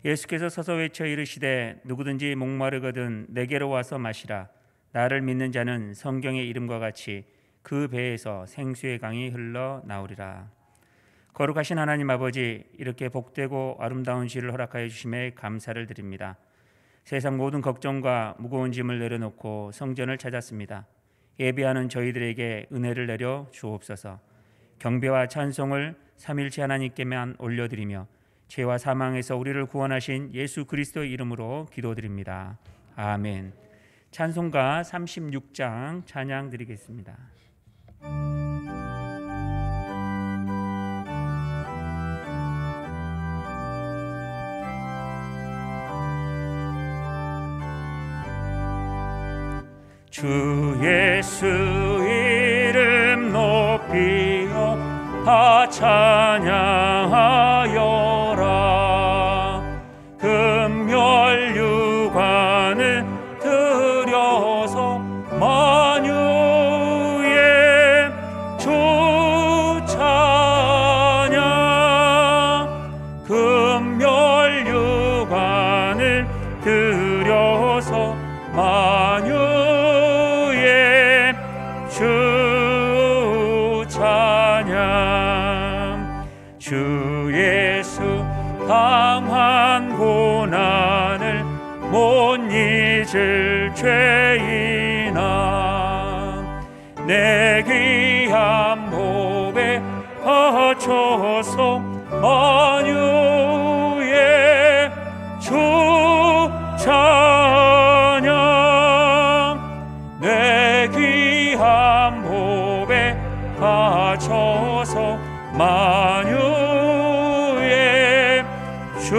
예수께서 서서 외쳐 이르시되 누구든지 목마르거든 내게로 와서 마시라. 나를 믿는 자는 성경의 이름과 같이 그 배에서 생수의 강이 흘러 나오리라. 거룩하신 하나님 아버지, 이렇게 복되고 아름다운 시를 허락하여 주심에 감사를 드립니다. 세상 모든 걱정과 무거운 짐을 내려놓고 성전을 찾았습니다. 예배하는 저희들에게 은혜를 내려 주옵소서. 경배와 찬송을 삼일체 하나님께만 올려드리며 죄와 사망에서 우리를 구원하신 예수 그리스도의 이름으로 기도드립니다. 아멘. 찬송가 36장 찬양 드리겠습니다. 주 예수 이름 높이어 다 찬양하여라. 금멸유관을 들여서 만유의 주 찬양. 금멸유관을 들여서 만유의 주 찬양. 주 예수 당한 고난을 못 잊을 죄인아, 내 귀한 몸에 바쳐서 만유의 주 찬양. 내 귀한 몸에 바쳐서 만유의 주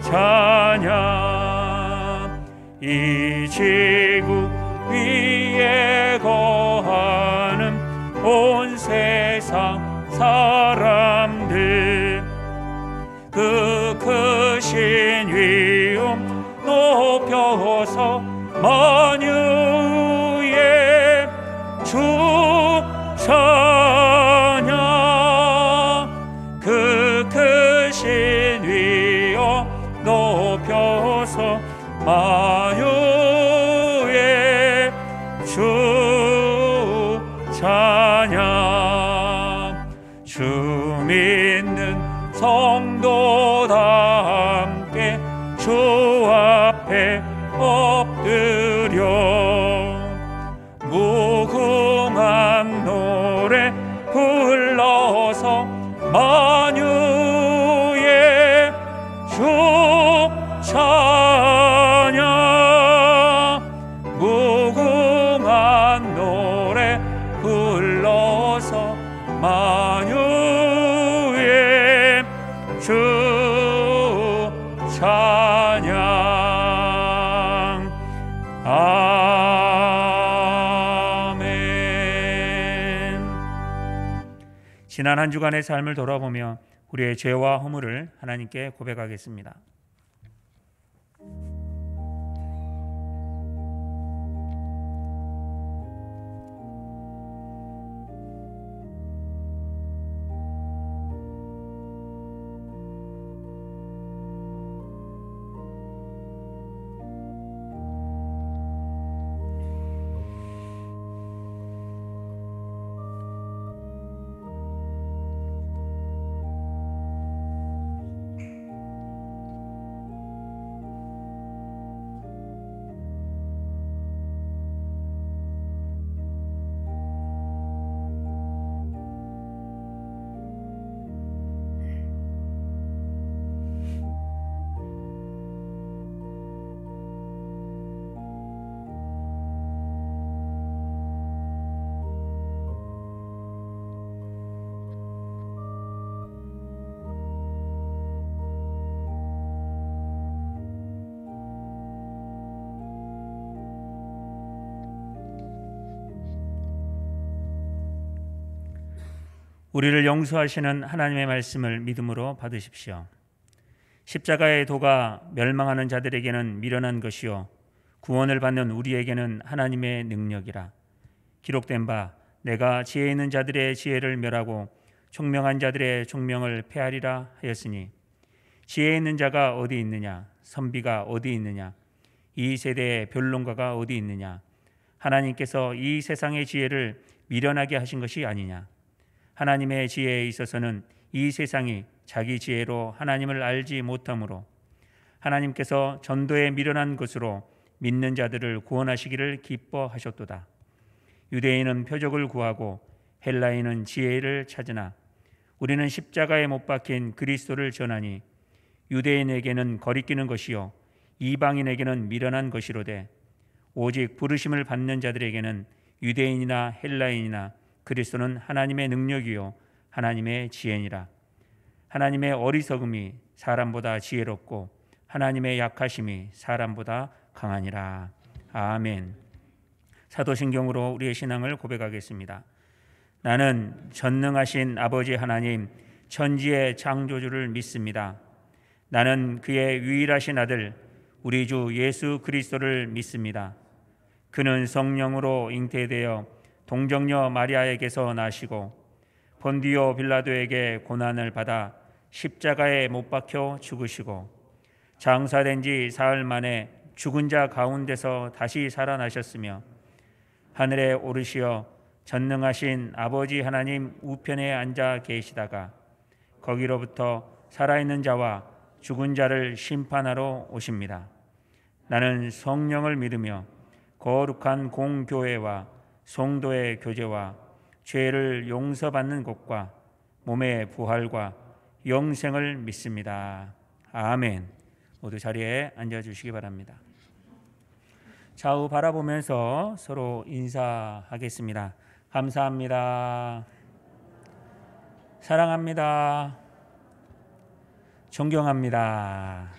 찬양. 이 지구 위에 거하는 온 세상 사람들, 그 크신 위엄 높여서 만유의 주 찬양. 그 크신 위엄 높여서 만유의 주 찬양. 주 믿는 성도 다 함께 주 앞에 엎드려 무궁한 노래 불러서 만유의 주 찬양. 무궁한 노래 불러서 만유의 주 찬양. 아멘. 지난 한 주간의 삶을 돌아보며 우리의 죄와 허물을 하나님께 고백하겠습니다. 우리를 용서하시는 하나님의 말씀을 믿음으로 받으십시오. 십자가의 도가 멸망하는 자들에게는 미련한 것이요 구원을 받는 우리에게는 하나님의 능력이라. 기록된 바 내가 지혜 있는 자들의 지혜를 멸하고 총명한 자들의 총명을 폐하리라 하였으니, 지혜 있는 자가 어디 있느냐? 선비가 어디 있느냐? 이 세대의 변론가가 어디 있느냐? 하나님께서 이 세상의 지혜를 미련하게 하신 것이 아니냐? 하나님의 지혜에 있어서는 이 세상이 자기 지혜로 하나님을 알지 못하므로 하나님께서 전도에 미련한 것으로 믿는 자들을 구원하시기를 기뻐하셨도다. 유대인은 표적을 구하고 헬라인은 지혜를 찾으나 우리는 십자가에 못 박힌 그리스도를 전하니 유대인에게는 거리끼는 것이요 이방인에게는 미련한 것이로되 오직 부르심을 받는 자들에게는 유대인이나 헬라인이나 그리스도는 하나님의 능력이요 하나님의 지혜니라. 하나님의 어리석음이 사람보다 지혜롭고 하나님의 약하심이 사람보다 강하니라. 아멘. 사도신경으로 우리의 신앙을 고백하겠습니다. 나는 전능하신 아버지 하나님 천지의 창조주를 믿습니다. 나는 그의 유일하신 아들 우리 주 예수 그리스도를 믿습니다. 그는 성령으로 잉태되어 동정녀 마리아에게서 나시고 본디오 빌라도에게 고난을 받아 십자가에 못 박혀 죽으시고 장사된 지 사흘 만에 죽은 자 가운데서 다시 살아나셨으며 하늘에 오르시어 전능하신 아버지 하나님 우편에 앉아 계시다가 거기로부터 살아있는 자와 죽은 자를 심판하러 오십니다. 나는 성령을 믿으며 거룩한 공교회와 성도의 교제와 죄를 용서받는 것과 몸의 부활과 영생을 믿습니다. 아멘. 모두 자리에 앉아주시기 바랍니다. 좌우 바라보면서 서로 인사하겠습니다. 감사합니다. 사랑합니다. 존경합니다.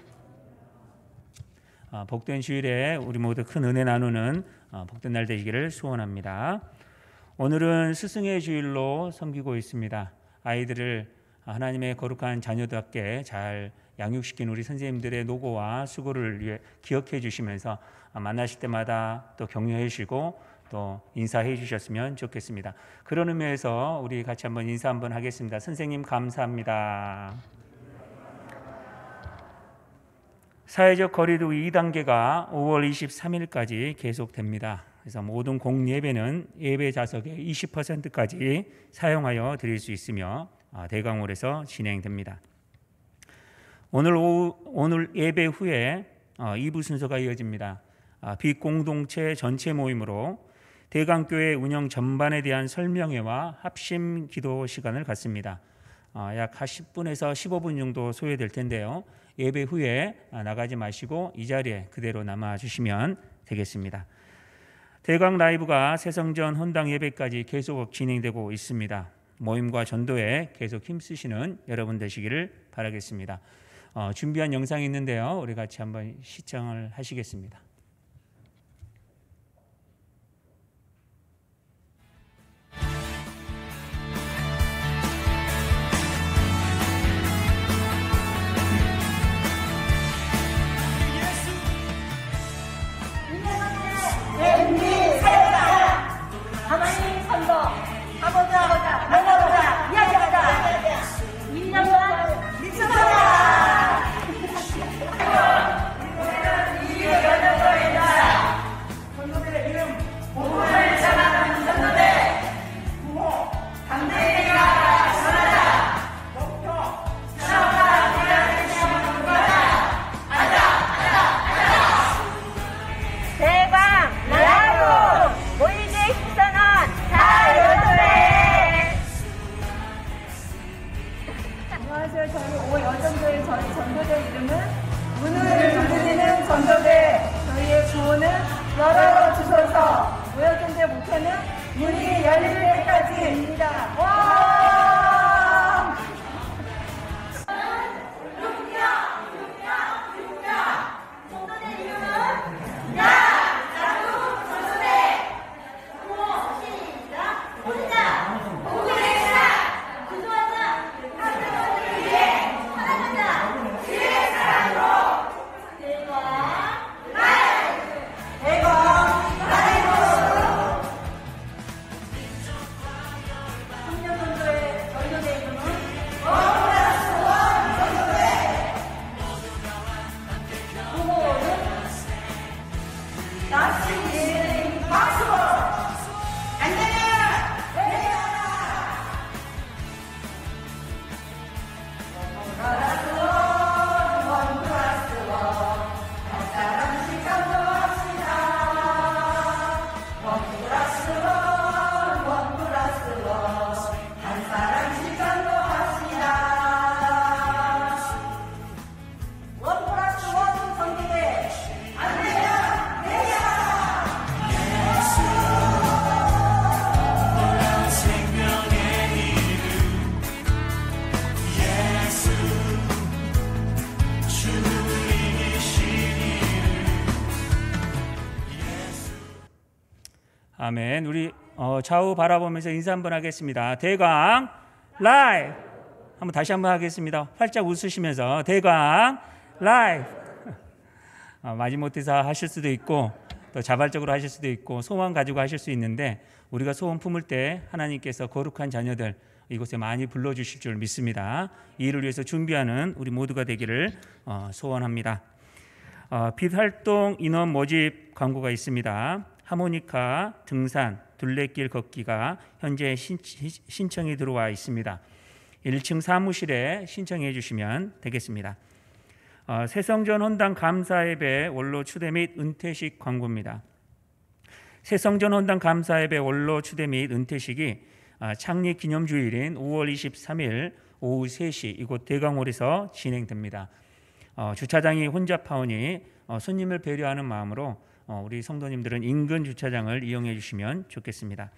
복된 주일에 우리 모두 큰 은혜 나누는 복된 날 되시기를 소원합니다. 오늘은 스승의 주일로 섬기고 있습니다. 아이들을 하나님의 거룩한 자녀답게 잘 양육시킨 우리 선생님들의 노고와 수고를 기억해 주시면서 만나실 때마다 또 격려해 주시고 또 인사해 주셨으면 좋겠습니다. 그런 의미에서 우리 같이 한번 인사 한번 하겠습니다. 선생님 감사합니다. 사회적 거리두기 2단계가 5월 23일까지 계속됩니다. 그래서 모든 공예배는 예배 좌석의 20%까지 사용하여 드릴 수 있으며 대강홀에서 진행됩니다. 오늘 예배 후에 2부 순서가 이어집니다. 빛공동체 전체 모임으로 대강교회 운영 전반에 대한 설명회와 합심 기도 시간을 갖습니다. 약 10분에서 15분 정도 소요될 텐데요. 예배 후에 나가지 마시고 이 자리에 그대로 남아주시면 되겠습니다. 대강 라이브가 새성전 헌당 예배까지 계속 진행되고 있습니다. 모임과 전도에 계속 힘쓰시는 여러분 되시기를 바라겠습니다. 준비한 영상이 있는데요. 우리 같이 한번 시청을 하시겠습니다. 미쳤다! 아멘. 우리 좌우 바라보면서 인사 한번 하겠습니다. 대강 라이브. 한번 다시 한번 하겠습니다. 활짝 웃으시면서 대강 라이브. 마지못해서 하실 수도 있고 또 자발적으로 하실 수도 있고 소원 가지고 하실 수 있는데, 우리가 소원 품을 때 하나님께서 거룩한 자녀들 이곳에 많이 불러주실 줄 믿습니다. 이 일을 위해서 준비하는 우리 모두가 되기를 소원합니다. 빛 활동 인원 모집 광고가 있습니다. 하모니카, 등산, 둘레길 걷기가 현재 신청이 들어와 있습니다. 1층 사무실에 신청해 주시면 되겠습니다. 새성전 헌당 감사예배 원로 추대 및 은퇴식 광고입니다. 새성전 헌당 감사예배 원로 추대 및 은퇴식이 창립 기념주일인 5월 23일 오후 3시 이곳 대강홀에서 진행됩니다. 주차장이 혼잡하오니 손님을 배려하는 마음으로 우리 성도님들은 인근 주차장을 이용해 주시면 좋겠습니다.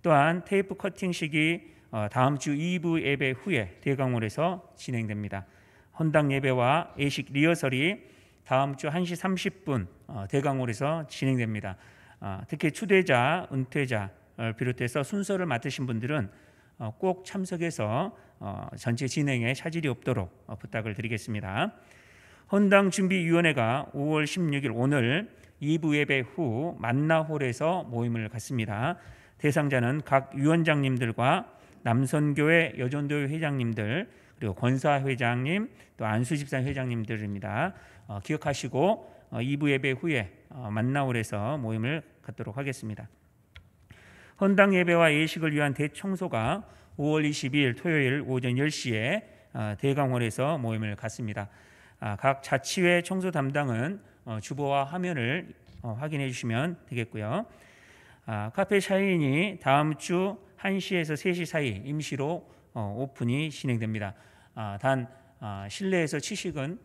또한 테이프 커팅식이 다음 주 2부 예배 후에 대강홀에서 진행됩니다. 헌당 예배와 예식 리허설이 다음 주 1시 30분 대강홀에서 진행됩니다. 특히 추대자, 은퇴자를 비롯해서 순서를 맡으신 분들은 꼭 참석해서 전체 진행에 차질이 없도록 부탁을 드리겠습니다. 헌당준비위원회가 5월 16일 오늘 2부 예배 후 만나홀에서 모임을 갖습니다. 대상자는 각 위원장님들과 남선교회 여전도회 회장님들, 그리고 권사 회장님, 또 안수집사 회장님들입니다. 기억하시고 2부 예배 후에 만나홀에서 모임을 갖도록 하겠습니다. 헌당 예배와 예식을 위한 대청소가 5월 22일 토요일 오전 10시에 대강홀에서 모임을 갖습니다. 각 자치회 청소 담당은 주보와 화면을 확인해 주시면 되겠고요. 카페 샤인이 다음 주 1시에서 3시 사이 임시로 오픈이 진행됩니다. 단 실내에서 취식은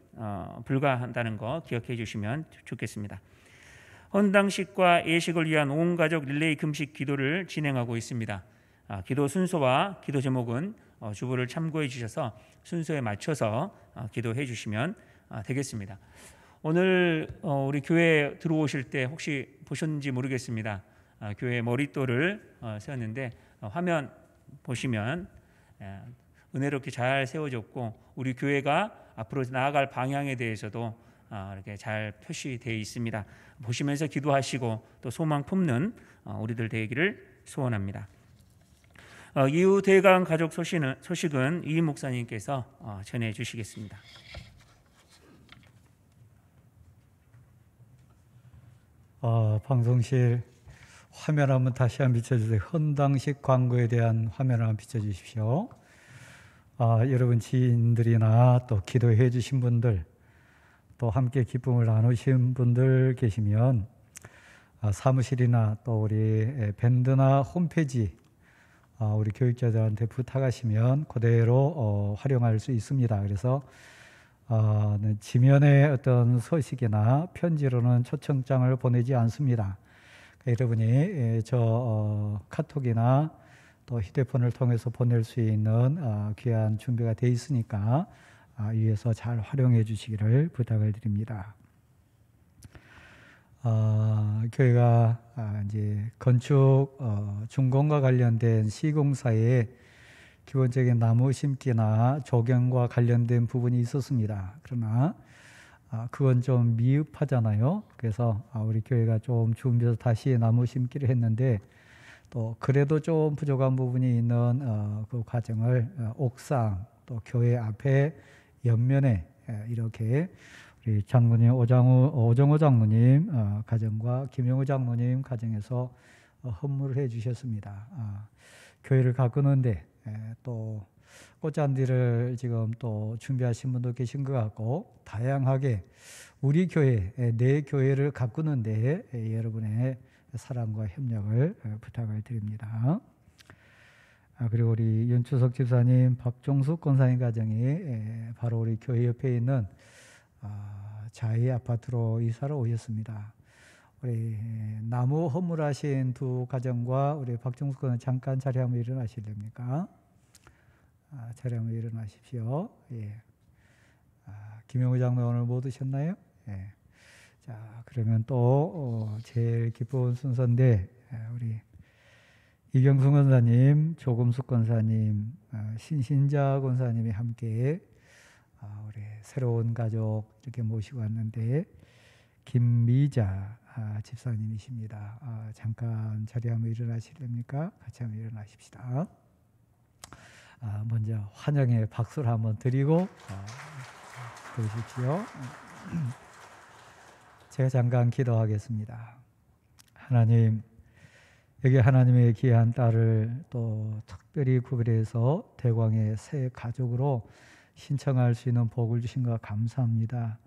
불가한다는 거 기억해 주시면 좋겠습니다. 헌당식과 예식을 위한 온 가족 릴레이 금식 기도를 진행하고 있습니다. 기도 순서와 기도 제목은 주보를 참고해 주셔서 순서에 맞춰서 기도해 주시면 되겠습니다. 오늘 우리 교회에 들어오실 때 혹시 보셨는지 모르겠습니다. 교회 머릿돌을 세웠는데 화면 보시면 은혜롭게 잘 세워졌고, 우리 교회가 앞으로 나아갈 방향에 대해서도 이렇게 잘 표시되어 있습니다. 보시면서 기도하시고 또 소망 품는 우리들 되기를 소원합니다. 이후 대강 가족 소식은 이 목사님께서 전해 주시겠습니다. 방송실 화면 한번 다시 한번 비춰주세요. 헌당식 광고에 대한 화면을 한번 비춰주십시오. 여러분 지인들이나 또 기도해 주신 분들, 또 함께 기쁨을 나누신 분들 계시면 사무실이나 또 우리 밴드나 홈페이지 우리 교육자들한테 부탁하시면 그대로 활용할 수 있습니다. 그래서 지면의 어떤 소식이나 편지로는 초청장을 보내지 않습니다. 여러분이 카톡이나 또 휴대폰을 통해서 보낼 수 있는 귀한 준비가 되어 있으니까 위에서 잘 활용해 주시기를 부탁을 드립니다. 교회가 이제 건축 준공과 관련된 시공사에 기본적인 나무 심기나 조경과 관련된 부분이 있었습니다. 그러나 그건 좀 미흡하잖아요. 그래서 우리 교회가 좀 준비해서 다시 나무 심기를 했는데, 또 그래도 좀 부족한 부분이 있는 그 과정을 옥상 또 교회 앞에 옆면에 이렇게 우리 장로님 오정호 장로님 가정과 김영호 장로님 가정에서 헌물을 해 주셨습니다. 교회를 가꾸는데 또 꽃잔디를 지금 또 준비하신 분도 계신 것 같고, 다양하게 우리 교회, 내 교회를 가꾸는데 여러분의 사랑과 협력을 부탁을 드립니다. 그리고 우리 윤추석 집사님, 박종숙 권사님 가정이 바로 우리 교회 옆에 있는 자이 아파트로 이사를 오셨습니다. 우리 나무 허물하신 두 가정과 우리 박종숙 권사님 잠깐 자리 한번 일어나실랍니까? 자리 한번 일어나십시오. 예. 김영우 장로 오늘 못 오셨나요? 예. 자, 그러면 또 제일 기쁜 순서인데 우리 이경수 권사님, 조금숙 권사님, 신신자 권사님이 함께 우리 새로운 가족 이렇게 모시고 왔는데 김미자 집사님이십니다. 잠깐 자리 한번 일어나시렵니까? 같이 한번 일어나십시다. 먼저 환영의 박수를 한번 드리고 들으십시오. 제가 잠깐 기도하겠습니다. 하나님, 여기 하나님의 귀한 딸을 또 특별히 구별해서 대광의 새 가족으로 신청할 수 있는 복을 주신 것 감사합니다.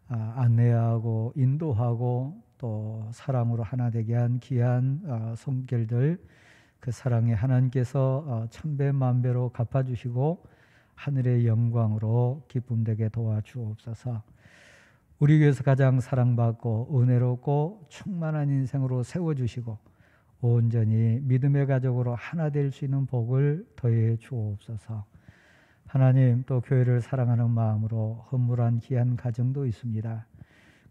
안내하고 인도하고 또 사랑으로 하나 되게 한 귀한 손길들, 그 사랑에 하나님께서 천배 만배로 갚아주시고 하늘의 영광으로 기쁨되게 도와주옵소서. 우리 교회에서 가장 사랑받고 은혜롭고 충만한 인생으로 세워주시고 온전히 믿음의 가족으로 하나 될 수 있는 복을 더해 주옵소서. 하나님, 또 교회를 사랑하는 마음으로 헌물한 귀한 가정도 있습니다.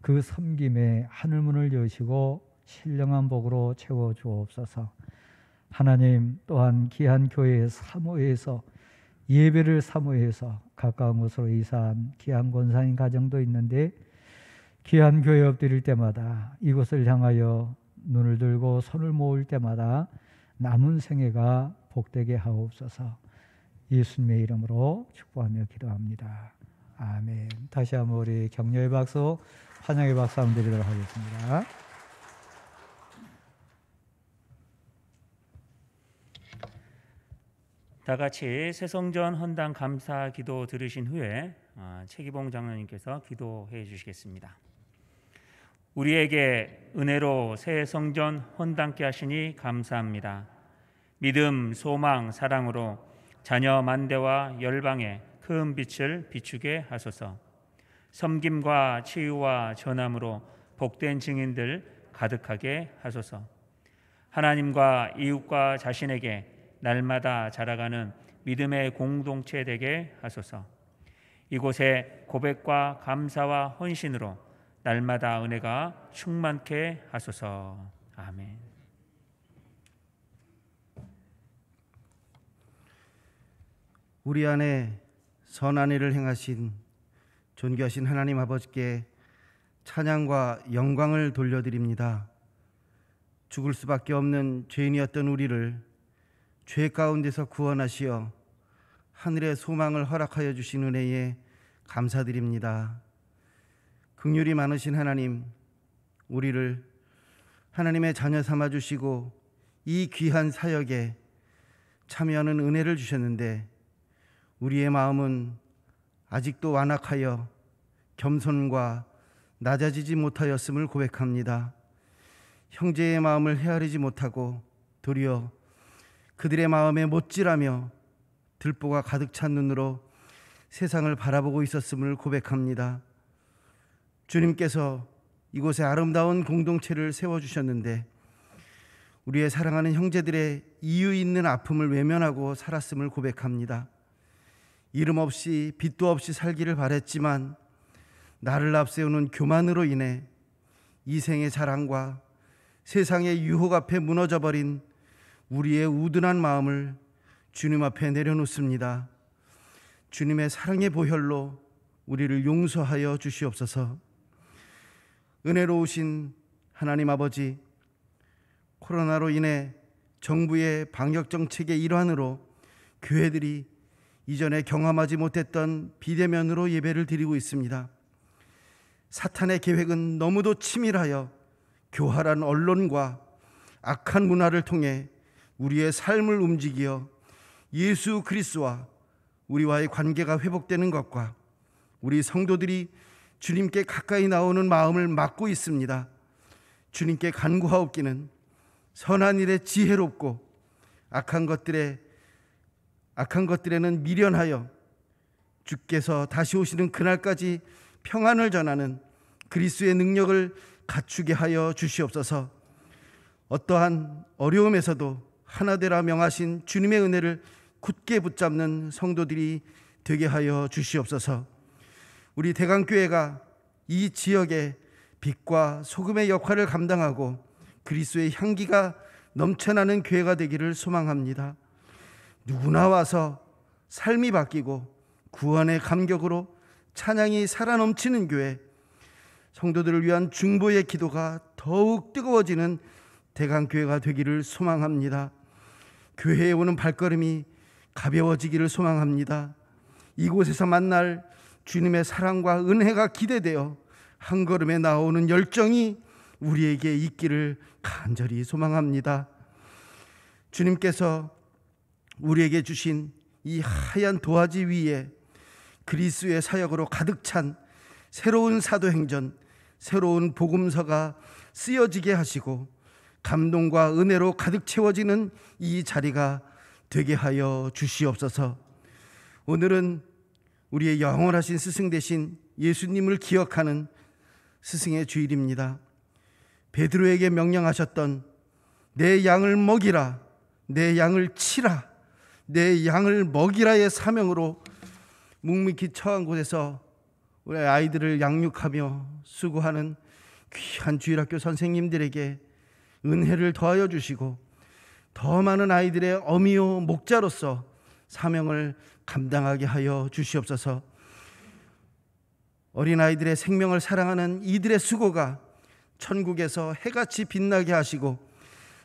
그 섬김에 하늘문을 여시고 신령한 복으로 채워 주옵소서. 하나님, 또한 귀한 교회의 사모해서 예배를 사모해서 가까운 곳으로 이사한 귀한 권사님 가정도 있는데 귀한 교회 엎드릴 때마다 이곳을 향하여 눈을 들고 손을 모을 때마다 남은 생애가 복되게 하옵소서. 예수님의 이름으로 축복하며 기도합니다. 아멘. 다시 한번 우리 격려의 박수, 환영의 박수 한번 드리도록 하겠습니다. 다 같이 새성전 헌당 감사 기도 들으신 후에 최기봉 장로님께서 기도해 주시겠습니다. 우리에게 은혜로 새 성전 헌당케 하시니 감사합니다. 믿음, 소망, 사랑으로 자녀 만대와 열방에 큰 빛을 비추게 하소서. 섬김과 치유와 전함으로 복된 증인들 가득하게 하소서. 하나님과 이웃과 자신에게 날마다 자라가는 믿음의 공동체 되게 하소서. 이곳에 고백과 감사와 헌신으로 날마다 은혜가 충만케 하소서. 아멘. 우리 안에 선한 일을 행하신 존귀하신 하나님 아버지께 찬양과 영광을 돌려드립니다. 죽을 수밖에 없는 죄인이었던 우리를 죄 가운데서 구원하시어 하늘의 소망을 허락하여 주신 은혜에 감사드립니다. 긍휼이 많으신 하나님, 우리를 하나님의 자녀 삼아 주시고 이 귀한 사역에 참여하는 은혜를 주셨는데 우리의 마음은 아직도 완악하여 겸손과 낮아지지 못하였음을 고백합니다. 형제의 마음을 헤아리지 못하고 도리어 그들의 마음에 못질하며 들보가 가득 찬 눈으로 세상을 바라보고 있었음을 고백합니다. 주님께서 이곳에 아름다운 공동체를 세워주셨는데 우리의 사랑하는 형제들의 이유 있는 아픔을 외면하고 살았음을 고백합니다. 이름 없이 빛도 없이 살기를 바랬지만 나를 앞세우는 교만으로 인해 이생의 자랑과 세상의 유혹 앞에 무너져버린 우리의 우둔한 마음을 주님 앞에 내려놓습니다. 주님의 사랑의 보혈로 우리를 용서하여 주시옵소서. 은혜로우신 하나님 아버지, 코로나로 인해 정부의 방역정책의 일환으로 교회들이 이전에 경험하지 못했던 비대면으로 예배를 드리고 있습니다. 사탄의 계획은 너무도 치밀하여 교활한 언론과 악한 문화를 통해 우리의 삶을 움직여 예수 그리스도와 우리와의 관계가 회복되는 것과 우리 성도들이 주님께 가까이 나오는 마음을 막고 있습니다. 주님께 간구하옵기는 선한 일에 지혜롭고 악한 것들에는 미련하여 주께서 다시 오시는 그날까지 평안을 전하는 그리스도의 능력을 갖추게 하여 주시옵소서. 어떠한 어려움에서도 하나되라 명하신 주님의 은혜를 굳게 붙잡는 성도들이 되게 하여 주시옵소서. 우리 대강교회가 이 지역의 빛과 소금의 역할을 감당하고 그리스도의 향기가 넘쳐나는 교회가 되기를 소망합니다. 누구나 와서 삶이 바뀌고 구원의 감격으로 찬양이 살아 넘치는 교회, 성도들을 위한 중보의 기도가 더욱 뜨거워지는 대강교회가 되기를 소망합니다. 교회에 오는 발걸음이 가벼워지기를 소망합니다. 이곳에서 만날 주님의 사랑과 은혜가 기대되어 한 걸음에 나오는 열정이 우리에게 있기를 간절히 소망합니다. 주님께서 우리에게 주신 이 하얀 도화지 위에 그리스도의 사역으로 가득 찬 새로운 사도행전, 새로운 복음서가 쓰여지게 하시고 감동과 은혜로 가득 채워지는 이 자리가 되게 하여 주시옵소서. 오늘은 우리의 영원하신 스승 되신 예수님을 기억하는 스승의 주일입니다. 베드로에게 명령하셨던 내 양을 먹이라, 내 양을 치라, 내 양을 먹이라의 사명으로 묵묵히 처한 곳에서 우리 아이들을 양육하며 수고하는 귀한 주일학교 선생님들에게 은혜를 더하여 주시고 더 많은 아이들의 어미요 목자로서 사명을 감당하게 하여 주시옵소서. 어린아이들의 생명을 사랑하는 이들의 수고가 천국에서 해같이 빛나게 하시고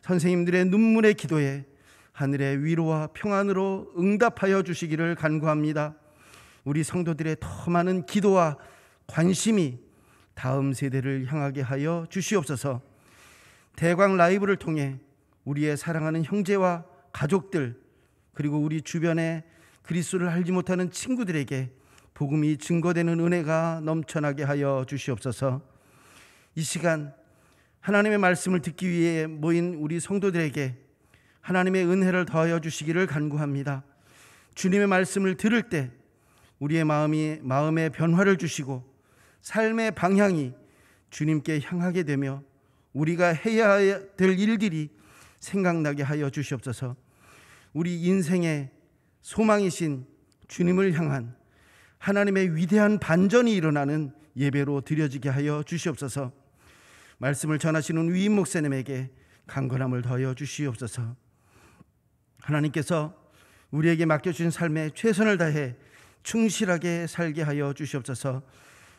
선생님들의 눈물의 기도에 하늘의 위로와 평안으로 응답하여 주시기를 간구합니다. 우리 성도들의 더 많은 기도와 관심이 다음 세대를 향하게 하여 주시옵소서. 대광 라이브를 통해 우리의 사랑하는 형제와 가족들, 그리고 우리 주변에 그리스도를 알지 못하는 친구들에게 복음이 증거되는 은혜가 넘쳐나게 하여 주시옵소서. 이 시간 하나님의 말씀을 듣기 위해 모인 우리 성도들에게 하나님의 은혜를 더하여 주시기를 간구합니다. 주님의 말씀을 들을 때 우리의 마음에 변화를 주시고 삶의 방향이 주님께 향하게 되며 우리가 해야 될 일들이 생각나게 하여 주시옵소서. 우리 인생의 소망이신 주님을 향한 하나님의 위대한 반전이 일어나는 예배로 드려지게 하여 주시옵소서. 말씀을 전하시는 위임 목사님에게 강건함을 더하여 주시옵소서. 하나님께서 우리에게 맡겨주신 삶에 최선을 다해 충실하게 살게 하여 주시옵소서.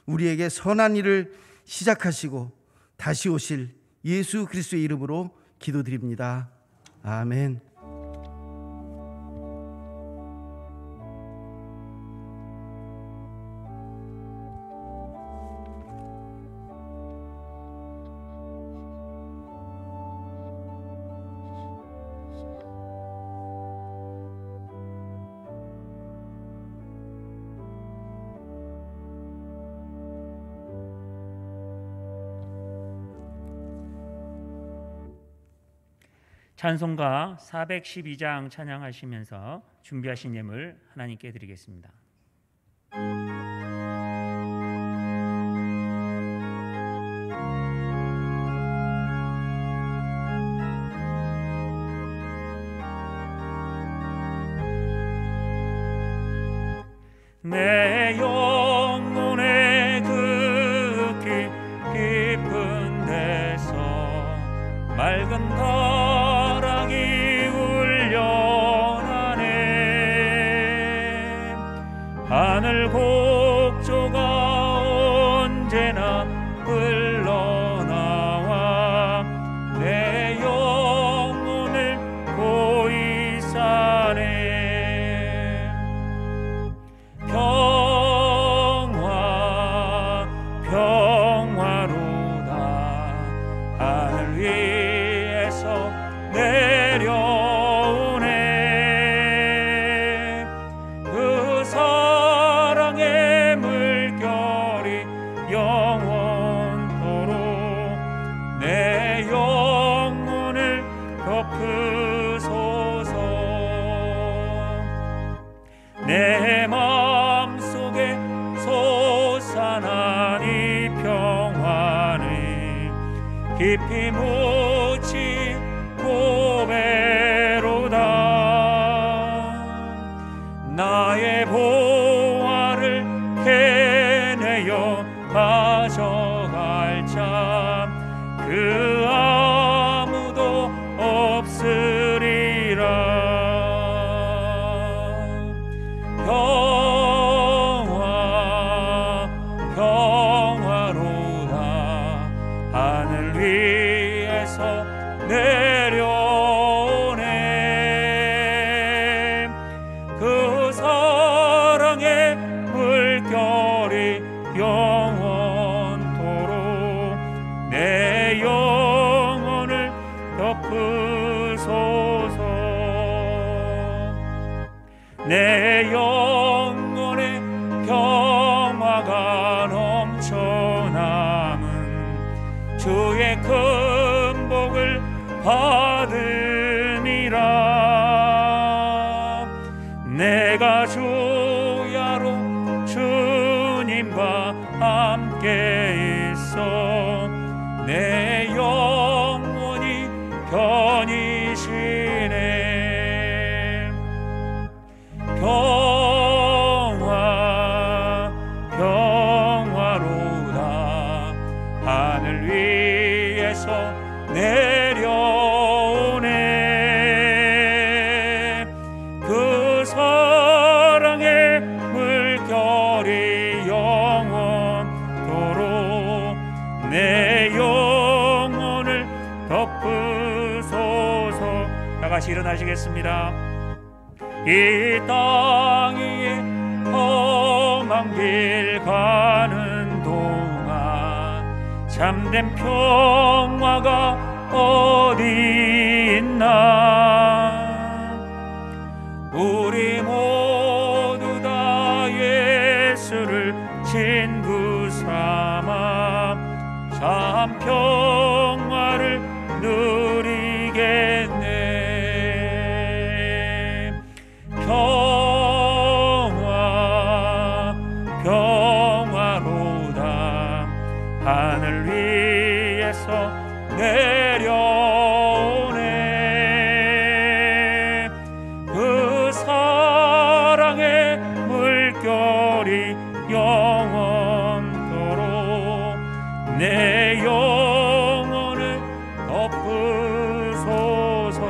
우리에게 선한 일을 시작하시고 다시 오실 예수 그리스도의 이름으로 기도드립니다. 아멘. 찬송가 412장 찬양하시면서 준비하신 예물 하나님께 드리겠습니다. 내 영혼의 그 깊은 데서 맑은 바람이 울려나네. 하늘 곡조가 언제나 흘러나와 내 영혼을 고이 사네. 평화 평화로다 하늘 위에서 내려오네. 그 사랑의 물결이 영원토록 내 영혼을 덮으소서. 내 마음속에 솟아난 이 평화는 깊이 묻힌 고배로다. 나의 보화를 캐내어 가져갈 자 그 내 영혼의 평화가 넘쳐남은 주의 큰 복을 받음이라. 내가 주야로 주님과 함께 있어 내 영혼이 편히 쉬네. 평화 평화로다 하늘 위에서 내려오네. 그 사랑의 물결이 영원토록 내 영혼을 덮으소서. 다같이 일어나시겠습니다. 이 땅 위에 험한 길 가는 동안 참된 평화가 어디 있나. 우리 모두 다 예수를 친구 삼아 참 평화를 누리겠네. 평화 평화로다 하늘 위에서 내려오네. 그 사랑의 물결이 영원토록 내 영혼을 덮으소서.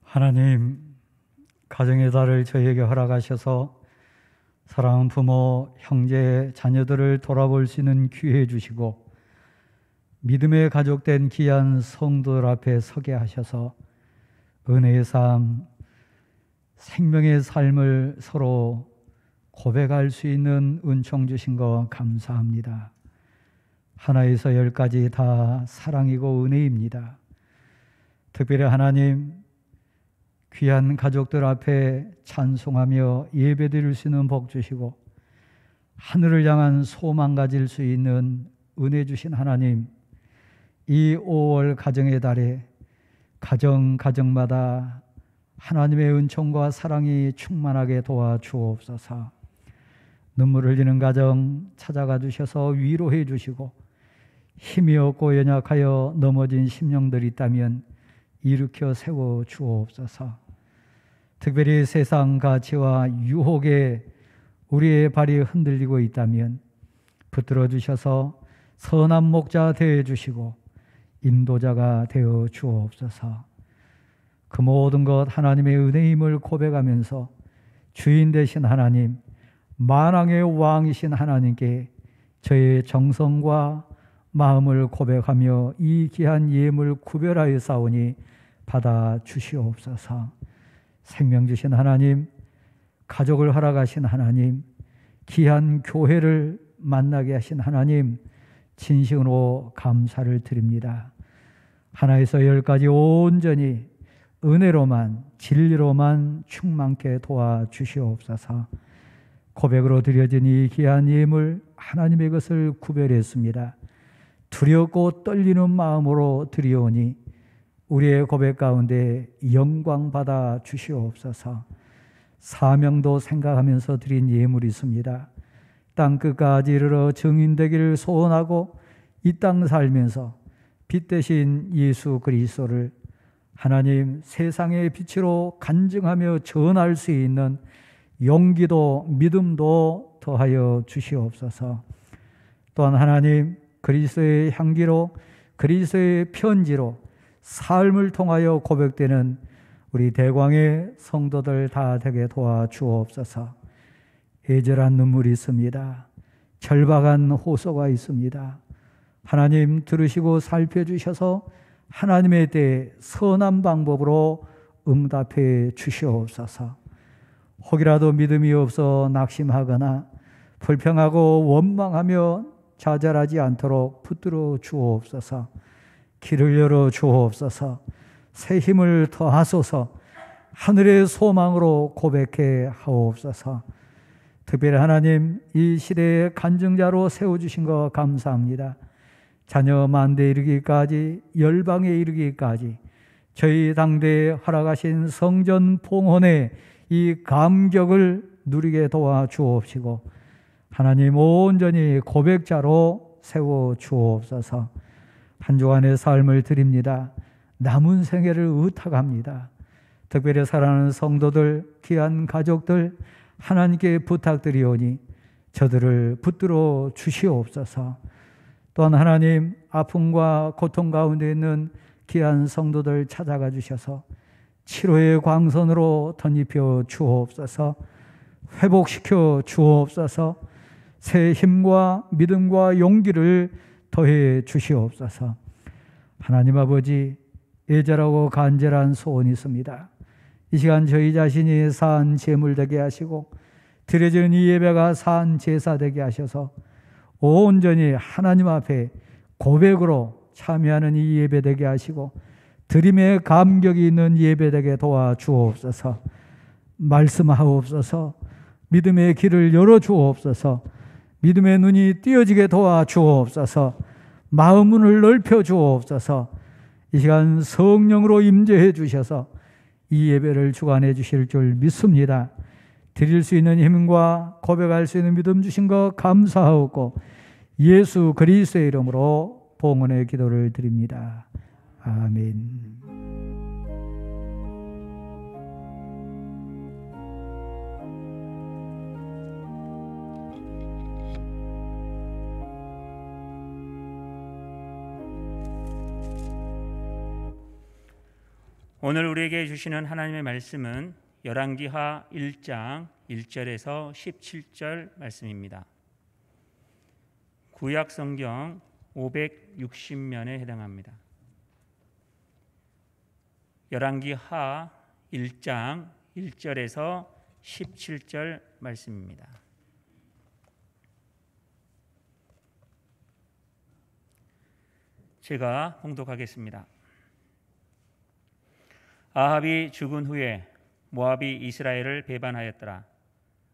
하나님, 가정의 달을 저희에게 허락하셔서 사랑하는 부모, 형제, 자녀들을 돌아볼 수 있는 기회 주시고 믿음의 가족된 귀한 성도들 앞에 서게 하셔서 은혜의 삶, 생명의 삶을 서로 고백할 수 있는 은총 주신 거 감사합니다. 하나에서 10까지 다 사랑이고 은혜입니다. 특별히 하나님, 귀한 가족들 앞에 찬송하며 예배드릴 수 있는 복 주시고 하늘을 향한 소망 가질 수 있는 은혜 주신 하나님, 이 5월 가정의 달에 가정마다 하나님의 은총과 사랑이 충만하게 도와주옵소서. 눈물 흘리는 가정 찾아가 주셔서 위로해 주시고 힘이 없고 연약하여 넘어진 심령들이 있다면 일으켜 세워 주옵소서. 특별히 세상 가치와 유혹에 우리의 발이 흔들리고 있다면 붙들어 주셔서 선한 목자 되어 주시고 인도자가 되어 주옵소서. 그 모든 것 하나님의 은혜임을 고백하면서 주인 되신 하나님, 만왕의 왕이신 하나님께 저의 정성과 마음을 고백하며 이 귀한 예물 구별하여 싸우니 받아 주시옵소서. 생명 주신 하나님, 가족을 허락하신 하나님, 귀한 교회를 만나게 하신 하나님, 진심으로 감사를 드립니다. 하나에서 10까지 온전히 은혜로만 진리로만 충만케 도와주시옵소서. 고백으로 드려진 이 귀한 예물 하나님의 것을 구별했습니다. 두렵고 떨리는 마음으로 드리오니 우리의 고백 가운데 영광 받아 주시옵소서. 사명도 생각하면서 드린 예물이 있습니다. 땅끝까지 이르러 증인되기를 소원하고 이 땅 살면서 빛 대신 예수 그리스도를 하나님 세상의 빛으로 간증하며 전할 수 있는 용기도 믿음도 더하여 주시옵소서. 또한 하나님 그리스도의 향기로 그리스도의 편지로 삶을 통하여 고백되는 우리 대광의 성도들 다 되게 도와주옵소서. 애절한 눈물이 있습니다. 절박한 호소가 있습니다. 하나님 들으시고 살펴주셔서 하나님의 때에 선한 방법으로 응답해 주시옵소서. 혹이라도 믿음이 없어 낙심하거나 불평하고 원망하며 좌절하지 않도록 붙들어 주옵소서. 길을 열어 주옵소서. 새 힘을 더하소서. 하늘의 소망으로 고백해 하옵소서. 특별히 하나님, 이 시대의 간증자로 세워주신 것 감사합니다. 자녀 만대에 이르기까지, 열방에 이르기까지 저희 당대에 허락하신 성전 봉헌의 이 감격을 누리게 도와 주옵시고, 하나님 온전히 고백자로 세워 주옵소서. 한 주간의 삶을 드립니다. 남은 생애를 의탁합니다. 특별히 사랑하는 성도들, 귀한 가족들 하나님께 부탁드리오니 저들을 붙들어 주시옵소서. 또한 하나님, 아픔과 고통 가운데 있는 귀한 성도들 찾아가 주셔서 치료의 광선으로 덧입혀 주옵소서. 회복시켜 주옵소서. 새 힘과 믿음과 용기를 더해 주시옵소서. 하나님 아버지, 애절하고 간절한 소원이 있습니다. 이 시간 저희 자신이 산 제물 되게 하시고 드려지는 이 예배가 산 제사 되게 하셔서 온전히 하나님 앞에 고백으로 참여하는 이 예배 되게 하시고 드림의 감격이 있는 예배 되게 도와주옵소서. 말씀하옵소서. 믿음의 길을 열어주옵소서. 믿음의 눈이 띄어지게 도와주옵소서. 마음 문을 넓혀주옵소서. 이 시간 성령으로 임재해 주셔서 이 예배를 주관해 주실 줄 믿습니다. 드릴 수 있는 힘과 고백할 수 있는 믿음 주신 것 감사하고 예수 그리스도의 이름으로 봉헌의 기도를 드립니다. 아멘. 오늘 우리에게 주시는 하나님의 말씀은 열왕기하 1장 1절에서 17절 말씀입니다. 구약 성경 560면에 해당합니다. 열왕기하 1장 1절에서 17절 말씀입니다. 제가 봉독하겠습니다. 아합이 죽은 후에 모압이 이스라엘을 배반하였더라.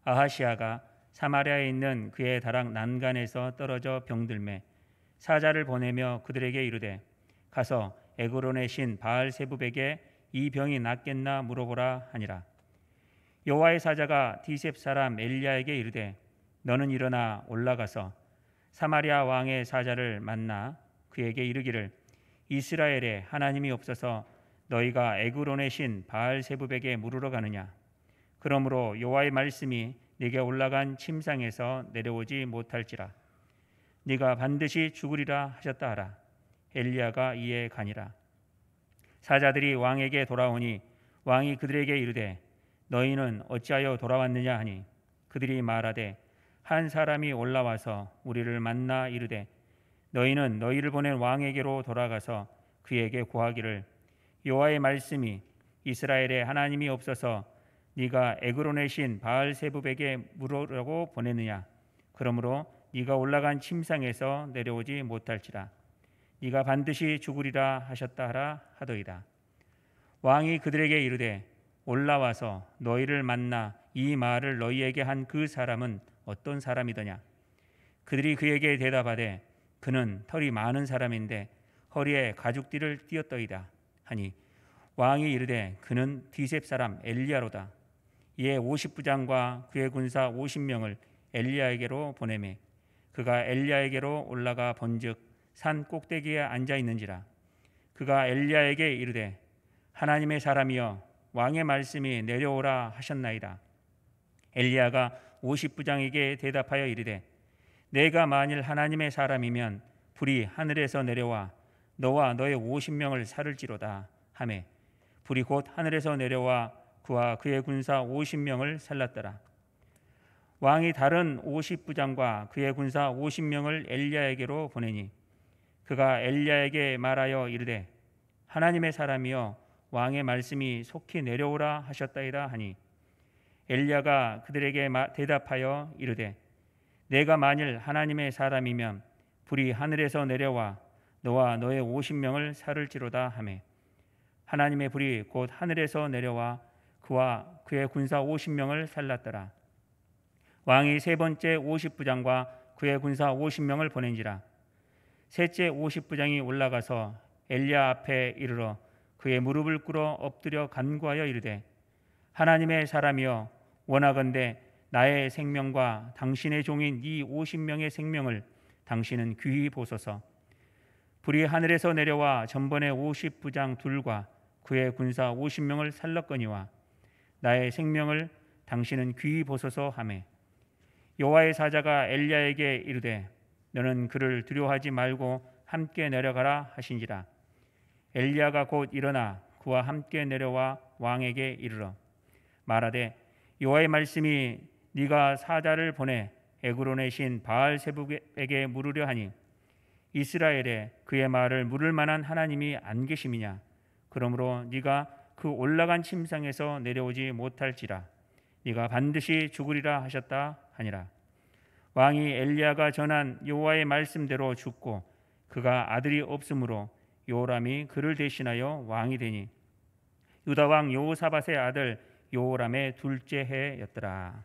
아하시아가 사마리아에 있는 그의 다락 난간에서 떨어져 병들매 사자를 보내며 그들에게 이르되 가서 에그론의 신 바알세붑에게 이 병이 낫겠나 물어보라 하니라. 여호와의 사자가 디셉 사람 엘리야에게 이르되 너는 일어나 올라가서 사마리아 왕의 사자를 만나 그에게 이르기를 이스라엘에 하나님이 없어서 너희가 에그론의 신 바알세붑에게 물으러 가느냐? 그러므로 여호와의 말씀이 네게 올라간 침상에서 내려오지 못할지라. 네가 반드시 죽으리라 하셨다 하라. 엘리야가 이에 가니라. 사자들이 왕에게 돌아오니 왕이 그들에게 이르되 너희는 어찌하여 돌아왔느냐 하니 그들이 말하되 한 사람이 올라와서 우리를 만나 이르되 너희는 너희를 보낸 왕에게로 돌아가서 그에게 고하기를 여호와의 말씀이 이스라엘에 하나님이 없어서 네가 에그론의 신 바알세붑에게 물으려고 보내느냐? 그러므로 네가 올라간 침상에서 내려오지 못할지라. 네가 반드시 죽으리라 하셨다 하라 하더이다. 왕이 그들에게 이르되 올라와서 너희를 만나 이 말을 너희에게 한 그 사람은 어떤 사람이더냐? 그들이 그에게 대답하되 그는 털이 많은 사람인데 허리에 가죽띠를 띠었더이다 하니 왕이 이르되 그는 디셉 사람 엘리야로다. 이에 50부장과 그의 군사 50명을 엘리야에게로 보내매 그가 엘리야에게로 올라가 본즉 산 꼭대기에 앉아 있는지라. 그가 엘리야에게 이르되 하나님의 사람이여 왕의 말씀이 내려오라 하셨나이다. 엘리야가 50부장에게 대답하여 이르되 내가 만일 하나님의 사람이면 불이 하늘에서 내려와 너와 너의 50명을 살을지로다 하매 불이 곧 하늘에서 내려와 그와 그의 군사 50명을 살랐더라. 왕이 다른 50부장과 그의 군사 50명을 엘리야에게로 보내니 그가 엘리야에게 말하여 이르되 하나님의 사람이여 왕의 말씀이 속히 내려오라 하셨다이다 하니 엘리야가 그들에게 대답하여 이르되 내가 만일 하나님의 사람이면 불이 하늘에서 내려와 너와 너의 50명을 살을지로다 하매 하나님의 불이 곧 하늘에서 내려와 그와 그의 군사 50명을 살랐더라. 왕이 세 번째 50부장과 그의 군사 50명을 보낸지라. 셋째 50부장이 올라가서 엘리야 앞에 이르러 그의 무릎을 꿇어 엎드려 간구하여 이르되 하나님의 사람이여 원하건대 나의 생명과 당신의 종인 이 50명의 생명을 당신은 귀히 보소서. 불이 하늘에서 내려와 전번에 50부장 둘과 그의 군사 50명을 살랐거니와 나의 생명을 당신은 귀히 보소서 하매 여호와의 사자가 엘리야에게 이르되 너는 그를 두려워하지 말고 함께 내려가라 하신지라. 엘리야가 곧 일어나 그와 함께 내려와 왕에게 이르러 말하되 여호와의 말씀이 네가 사자를 보내 에그론의 신 바알세불에게 물으려 하니 이스라엘에 그의 말을 물을 만한 하나님이 안 계심이냐. 그러므로 네가 그 올라간 침상에서 내려오지 못할지라. 네가 반드시 죽으리라 하셨다 하니라. 왕이 엘리야가 전한 여호와의 말씀대로 죽고 그가 아들이 없으므로 요람이 그를 대신하여 왕이 되니 유다 왕 여호사밧의 아들 요람의 둘째 해였더라.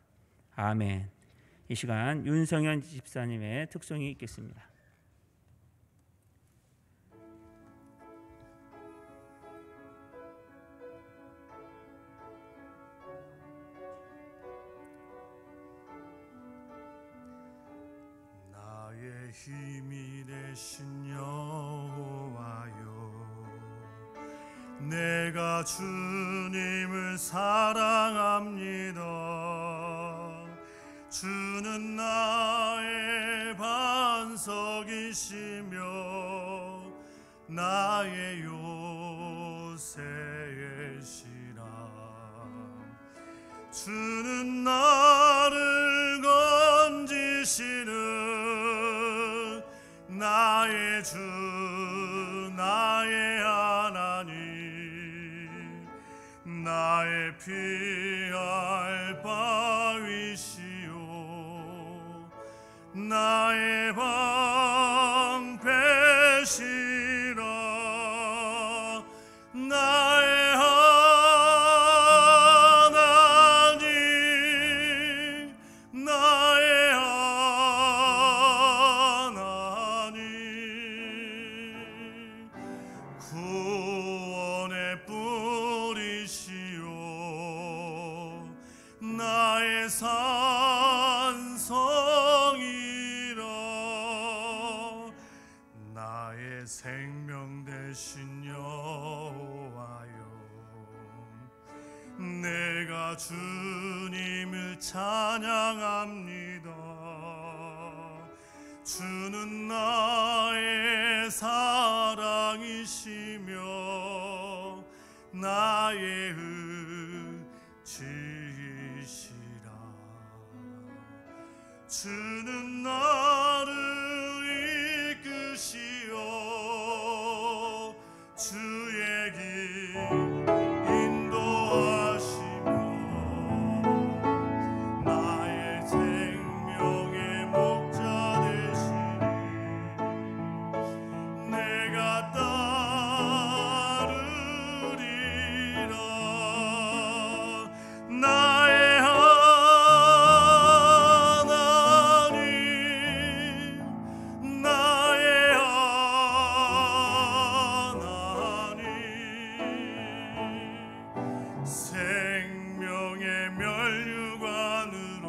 아멘. 이 시간 윤성현 집사님의 특송이 있겠습니다. 나의 힘이 되신 여호와여, 내가 주님을 사랑합니다. 주는 나의 반석이시며 나의 요새이시라. 주는 나를 건지시는 나의 주 나의 하나님, 나의 피할 바위시오 나의 방패시라. 나의 하나님, 나의 하나님, 구원의 뿌리시오 나의 산성이라. 나의 생명 되신 여호와여, 내가 주님을 찬양합니다. 주는 나의 사랑이시며 나의 의지이시라. 주는 나를 이끄시어 주의 길 인도하시며 나의 생명의 목자 되시니 내가 따르리라. 나의 하나님, 나의 하나님, 생명의 면류관으로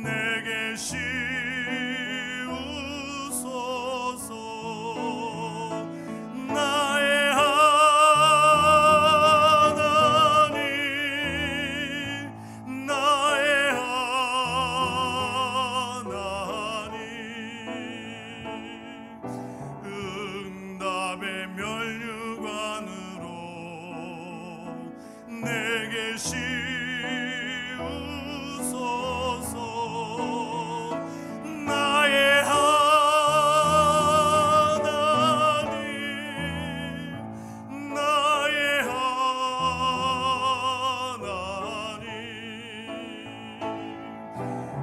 내게 씌우소서. 나의 하나님, 나의 하나님, 응답의 면류관으로 내게 씌우소서. 나의 하나님, 나의 하나님,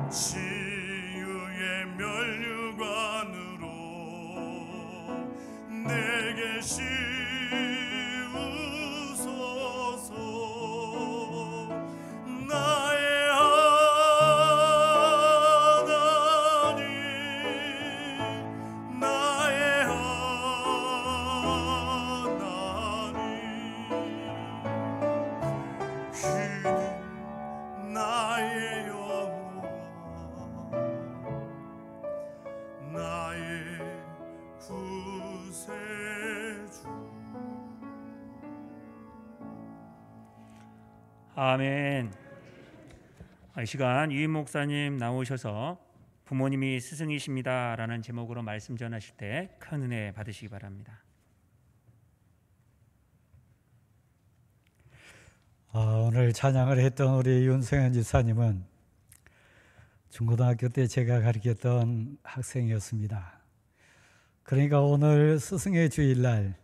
치유의 면류관으로 내게 씌우소서. 나의 하나님, 나의 하나님, 주는 나의 여호와, 나의 구세주. 아멘. 이 시간 유임 목사님 나오셔서 부모님이 스승이십니다라는 제목으로 말씀 전하실 때 큰 은혜 받으시기 바랍니다. 오늘 찬양을 했던 우리 윤성현 지사님은 중고등학교 때 제가 가르쳤던 학생이었습니다. 그러니까 오늘 스승의 주일날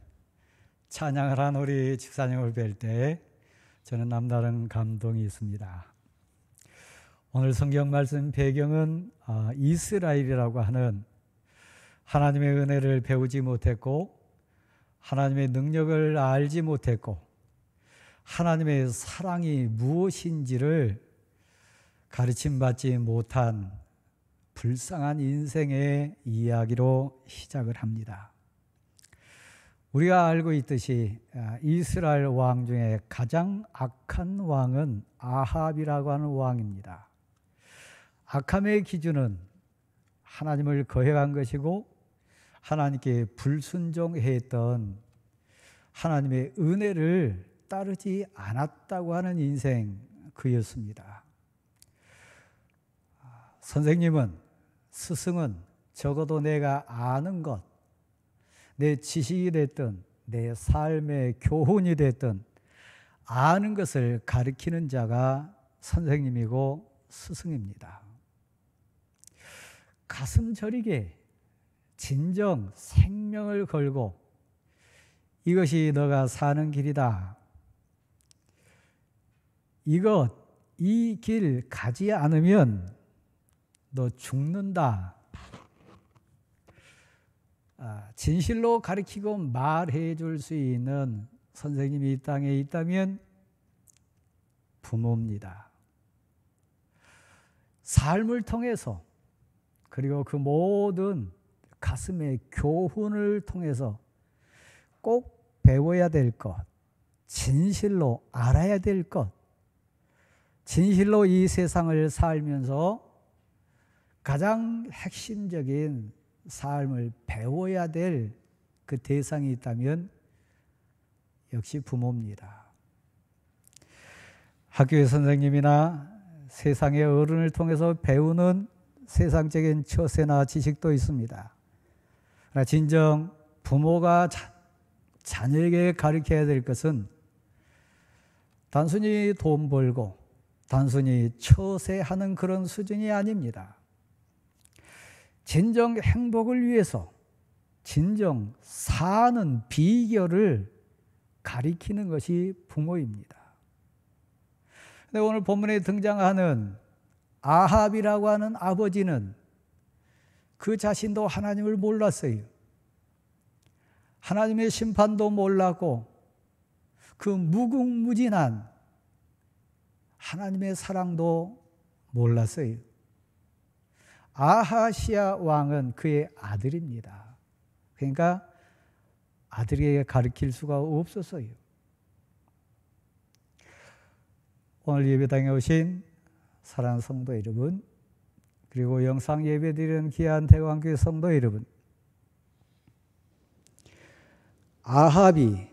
찬양을 한 우리 집사님을 뵐 때 저는 남다른 감동이 있습니다. 오늘 성경 말씀 배경은 이스라엘이라고 하는 하나님의 은혜를 배우지 못했고 하나님의 능력을 알지 못했고 하나님의 사랑이 무엇인지를 가르침받지 못한 불쌍한 인생의 이야기로 시작을 합니다. 우리가 알고 있듯이 이스라엘 왕 중에 가장 악한 왕은 아합이라고 하는 왕입니다. 악함의 기준은 하나님을 거역한 것이고 하나님께 불순종했던 하나님의 은혜를 따르지 않았다고 하는 인생 그였습니다. 선생님은, 스승은 적어도 내가 아는 것, 내 지식이 됐든 내 삶의 교훈이 됐든 아는 것을 가르치는 자가 선생님이고 스승입니다. 가슴 저리게 진정 생명을 걸고 이것이 너가 사는 길이다. 이 길 가지 않으면 너 죽는다. 진실로 가르치고 말해 줄 수 있는 선생님이 이 땅에 있다면 부모입니다. 삶을 통해서 그리고 그 모든 가슴의 교훈을 통해서 꼭 배워야 될 것, 진실로 알아야 될 것, 진실로 이 세상을 살면서 가장 핵심적인 삶을 배워야 될 그 대상이 있다면 역시 부모입니다. 학교의 선생님이나 세상의 어른을 통해서 배우는 세상적인 처세나 지식도 있습니다. 그러나 진정 부모가 자녀에게 가르쳐야 될 것은 단순히 돈 벌고 단순히 처세하는 그런 수준이 아닙니다. 진정 행복을 위해서 진정 사는 비결을 가리키는 것이 부모입니다. 근데 오늘 본문에 등장하는 아합이라고 하는 아버지는 그 자신도 하나님을 몰랐어요. 하나님의 심판도 몰랐고 그 무궁무진한 하나님의 사랑도 몰랐어요. 아하시아 왕은 그의 아들입니다. 그러니까 아들에게 가르칠 수가 없었어요. 오늘 예배당에 오신 사랑하는 성도 여러분, 그리고 영상 예배드리는 귀한 대광교회 성도 여러분, 아합이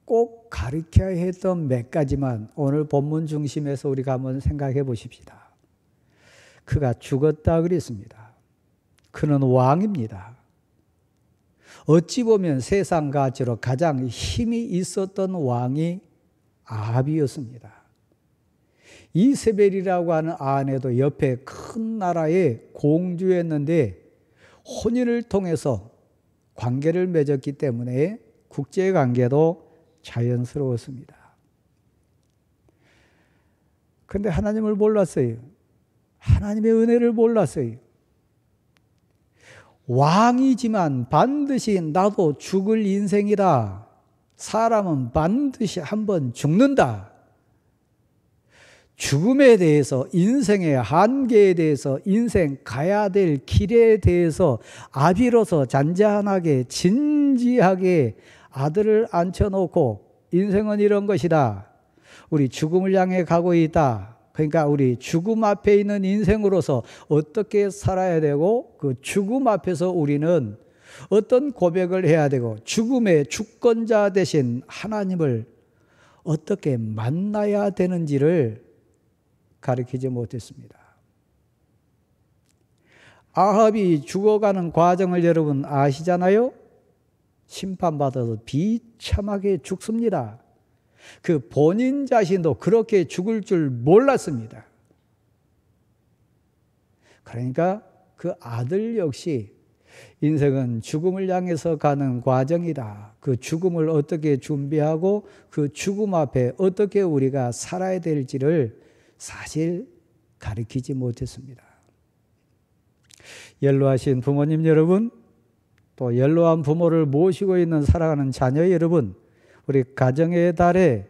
꼭 가르쳐야 했던 몇 가지만 오늘 본문 중심에서 우리가 한번 생각해 보십시다. 그가 죽었다 그랬습니다. 그는 왕입니다. 어찌 보면 세상 가치로 가장 힘이 있었던 왕이 아합이었습니다. 이세벨이라고 하는 아내도 옆에 큰 나라의 공주였는데 혼인을 통해서 관계를 맺었기 때문에 국제관계도 자연스러웠습니다. 그런데 하나님을 몰랐어요. 하나님의 은혜를 몰랐어요. 왕이지만 반드시 나도 죽을 인생이다. 사람은 반드시 한번 죽는다. 죽음에 대해서, 인생의 한계에 대해서, 인생 가야 될 길에 대해서 아비로서 잔잔하게 진지하게 아들을 앉혀놓고 인생은 이런 것이다. 우리 죽음을 향해 가고 있다. 그러니까 우리 죽음 앞에 있는 인생으로서 어떻게 살아야 되고 그 죽음 앞에서 우리는 어떤 고백을 해야 되고 죽음의 주권자 되신 하나님을 어떻게 만나야 되는지를 가르치지 못했습니다. 아합이 죽어가는 과정을 여러분 아시잖아요? 심판받아서 비참하게 죽습니다. 그 본인 자신도 그렇게 죽을 줄 몰랐습니다. 그러니까 그 아들 역시 인생은 죽음을 향해서 가는 과정이다. 그 죽음을 어떻게 준비하고 그 죽음 앞에 어떻게 우리가 살아야 될지를 사실 가르치지 못했습니다. 연로하신 부모님 여러분, 또 연로한 부모를 모시고 있는 사랑하는 자녀 여러분, 우리 가정의 달에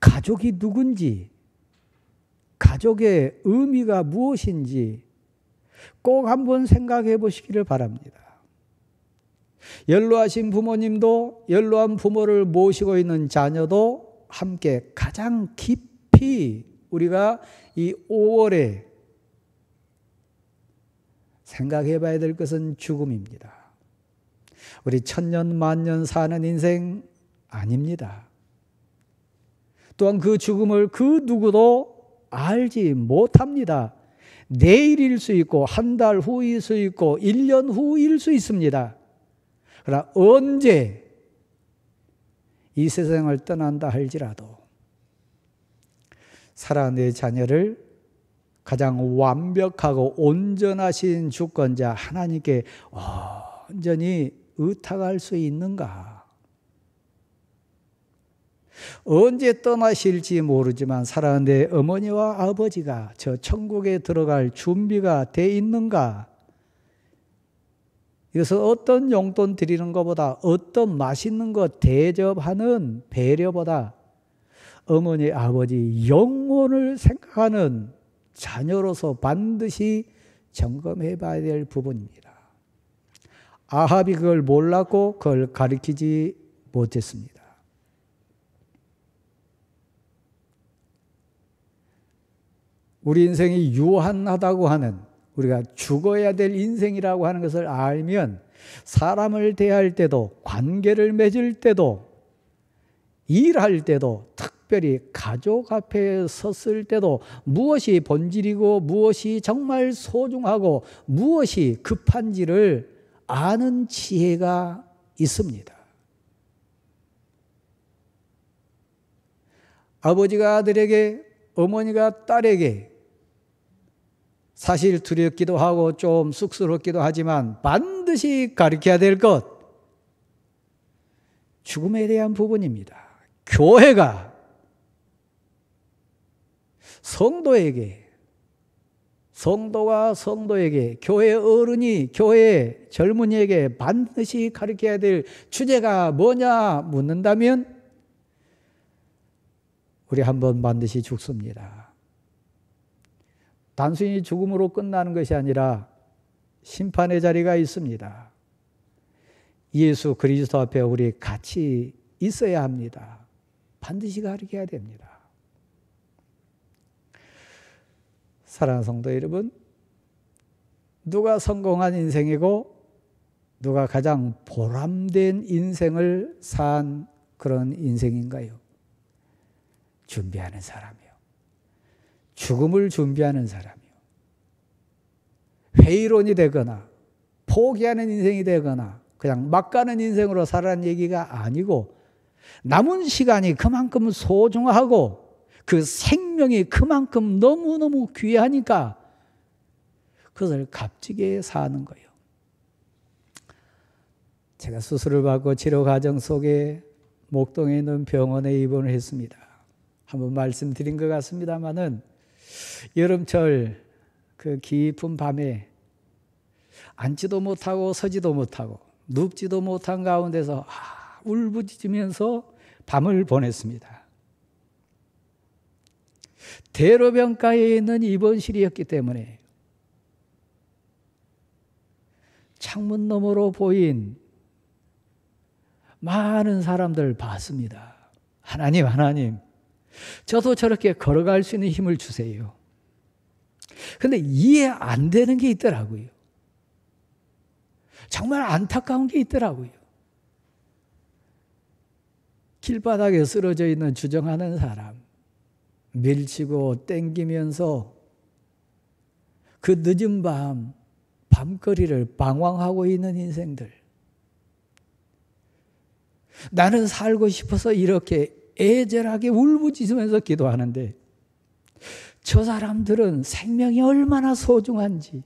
가족이 누군지, 가족의 의미가 무엇인지 꼭 한번 생각해 보시기를 바랍니다. 연로하신 부모님도 연로한 부모를 모시고 있는 자녀도 함께 가장 깊이 우리가 이 5월에 생각해 봐야 될 것은 죽음입니다. 우리 천년 만년 사는 인생 아닙니다. 또한 그 죽음을 그 누구도 알지 못합니다. 내일일 수 있고 한 달 후일 수 있고 1년 후일 수 있습니다. 그러나 언제 이 세상을 떠난다 할지라도 사랑하는 내 자녀를 가장 완벽하고 온전하신 주권자 하나님께 온전히 의탁할 수 있는가? 언제 떠나실지 모르지만 사랑하는 내 어머니와 아버지가 저 천국에 들어갈 준비가 돼 있는가? 이것은 어떤 용돈 드리는 것보다 어떤 맛있는 것 대접하는 배려보다 어머니 아버지 영혼을 생각하는 자녀로서 반드시 점검해 봐야 될 부분입니다. 아합이 그걸 몰랐고 그걸 가르치지 못했습니다. 우리 인생이 유한하다고 하는, 우리가 죽어야 될 인생이라고 하는 것을 알면 사람을 대할 때도, 관계를 맺을 때도, 일할 때도, 특별히 가족 앞에 섰을 때도 무엇이 본질이고 무엇이 정말 소중하고 무엇이 급한지를 아는 지혜가 있습니다. 아버지가 아들에게, 어머니가 딸에게 사실 두렵기도 하고 좀 쑥스럽기도 하지만 반드시 가르쳐야 될 것, 죽음에 대한 부분입니다. 교회가 성도에게, 성도가 성도에게, 교회 어른이 교회 젊은이에게 반드시 가르쳐야 될 주제가 뭐냐 묻는다면 우리 한번 반드시 죽습니다. 단순히 죽음으로 끝나는 것이 아니라 심판의 자리가 있습니다. 예수 그리스도 앞에 우리 같이 있어야 합니다. 반드시 가르쳐야 됩니다. 사랑하는 성도 여러분, 누가 성공한 인생이고 누가 가장 보람된 인생을 산 그런 인생인가요? 준비하는 사람이요. 죽음을 준비하는 사람이요. 회의론이 되거나 포기하는 인생이 되거나 그냥 막 가는 인생으로 살아가는 얘기가 아니고 남은 시간이 그만큼 소중하고 그 생명이 그만큼 너무너무 귀하니까 그것을 값지게 사는 거예요. 제가 수술을 받고 치료 과정 속에 목동에 있는 병원에 입원을 했습니다. 한번 말씀드린 것 같습니다마는 여름철 그 깊은 밤에 앉지도 못하고 서지도 못하고 눕지도 못한 가운데서 울부짖으면서 밤을 보냈습니다. 대로변가에 있는 입원실이었기 때문에 창문 너머로 보인 많은 사람들 봤습니다. 하나님, 저도 저렇게 걸어갈 수 있는 힘을 주세요. 근데 이해 안 되는 게 있더라고요. 정말 안타까운 게 있더라고요. 길바닥에 쓰러져 있는 주정하는 사람, 밀치고 땡기면서 그 늦은 밤거리를 방황하고 있는 인생들. 나는 살고 싶어서 이렇게 애절하게 울부짖으면서 기도하는데 저 사람들은 생명이 얼마나 소중한지,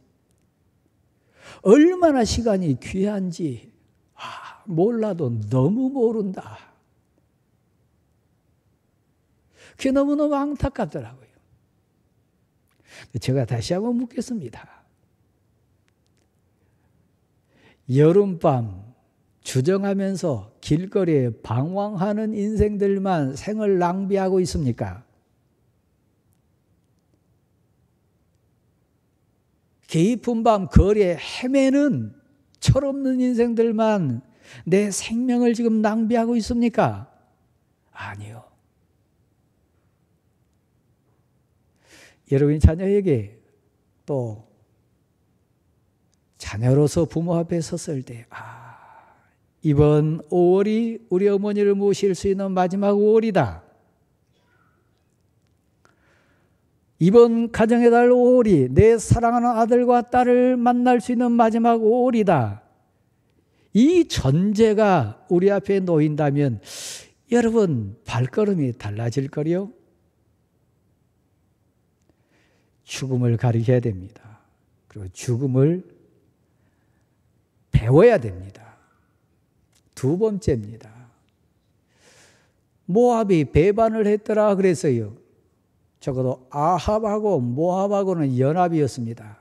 얼마나 시간이 귀한지 몰라도 너무 모른다. 그게 너무너무 안타깝더라고요. 제가 다시 한번 묻겠습니다. 여름밤 주정하면서 길거리에 방황하는 인생들만 생을 낭비하고 있습니까? 깊은 밤 거리에 헤매는 철없는 인생들만 내 생명을 지금 낭비하고 있습니까? 아니요. 여러분이 자녀에게 또 자녀로서 부모 앞에 섰을 때 이번 5월이 우리 어머니를 모실 수 있는 마지막 5월이다. 이번 가정의 달 5월이 내 사랑하는 아들과 딸을 만날 수 있는 마지막 5월이다. 이 전제가 우리 앞에 놓인다면 여러분 발걸음이 달라질 거요. 죽음을 가리켜야 됩니다. 그리고 죽음을 배워야 됩니다. 두 번째입니다. 모압이 배반을 했더라 그랬어요. 적어도 아합하고 모압하고는 연합이었습니다.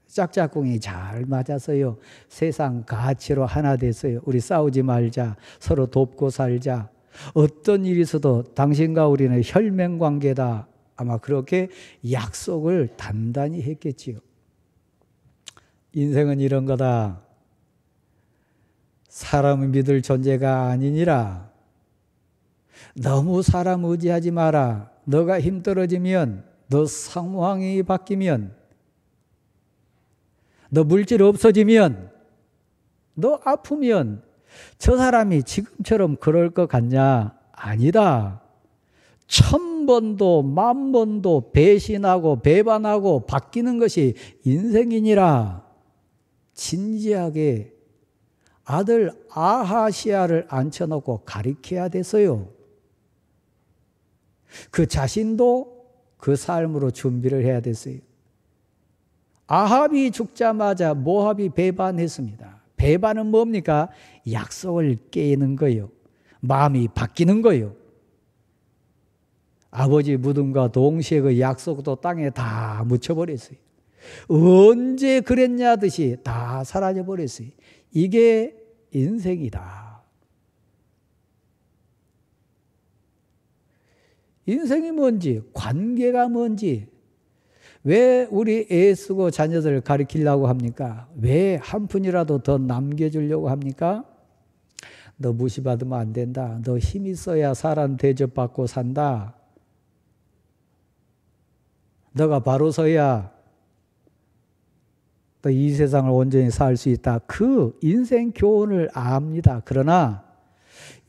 짝짝꿍이 잘 맞았어요. 세상 가치로 하나 됐어요. 우리 싸우지 말자. 서로 돕고 살자. 어떤 일이 있어도 당신과 우리는 혈맹관계다. 아마 그렇게 약속을 단단히 했겠지요. 인생은 이런 거다. 사람을 믿을 존재가 아니니라. 너무 사람 의지하지 마라. 너가 힘들어지면, 너 상황이 바뀌면, 너 물질 없어지면, 너 아프면 저 사람이 지금처럼 그럴 것 같냐? 아니다. 1000번도 10,000번도 배신하고 배반하고 바뀌는 것이 인생이니라. 진지하게 아들 아하시아를 앉혀놓고 가리켜야 됐어요. 그 자신도 그 삶으로 준비를 해야 됐어요. 아합이 죽자마자 모압이 배반했습니다. 배반은 뭡니까? 약속을 깨는 거예요. 마음이 바뀌는 거예요. 아버지 무덤과 동시에 그 약속도 땅에 다 묻혀버렸어요. 언제 그랬냐 듯이 다 사라져버렸어요. 이게 인생이다. 인생이 뭔지, 관계가 뭔지, 왜 우리 애 쓰고 자녀들 가르치려고 합니까? 왜 한 푼이라도 더 남겨주려고 합니까? 너 무시받으면 안 된다. 너 힘 있어야 사람 대접받고 산다. 너가 바로 서야 또 이 세상을 온전히 살 수 있다. 그 인생 교훈을 압니다. 그러나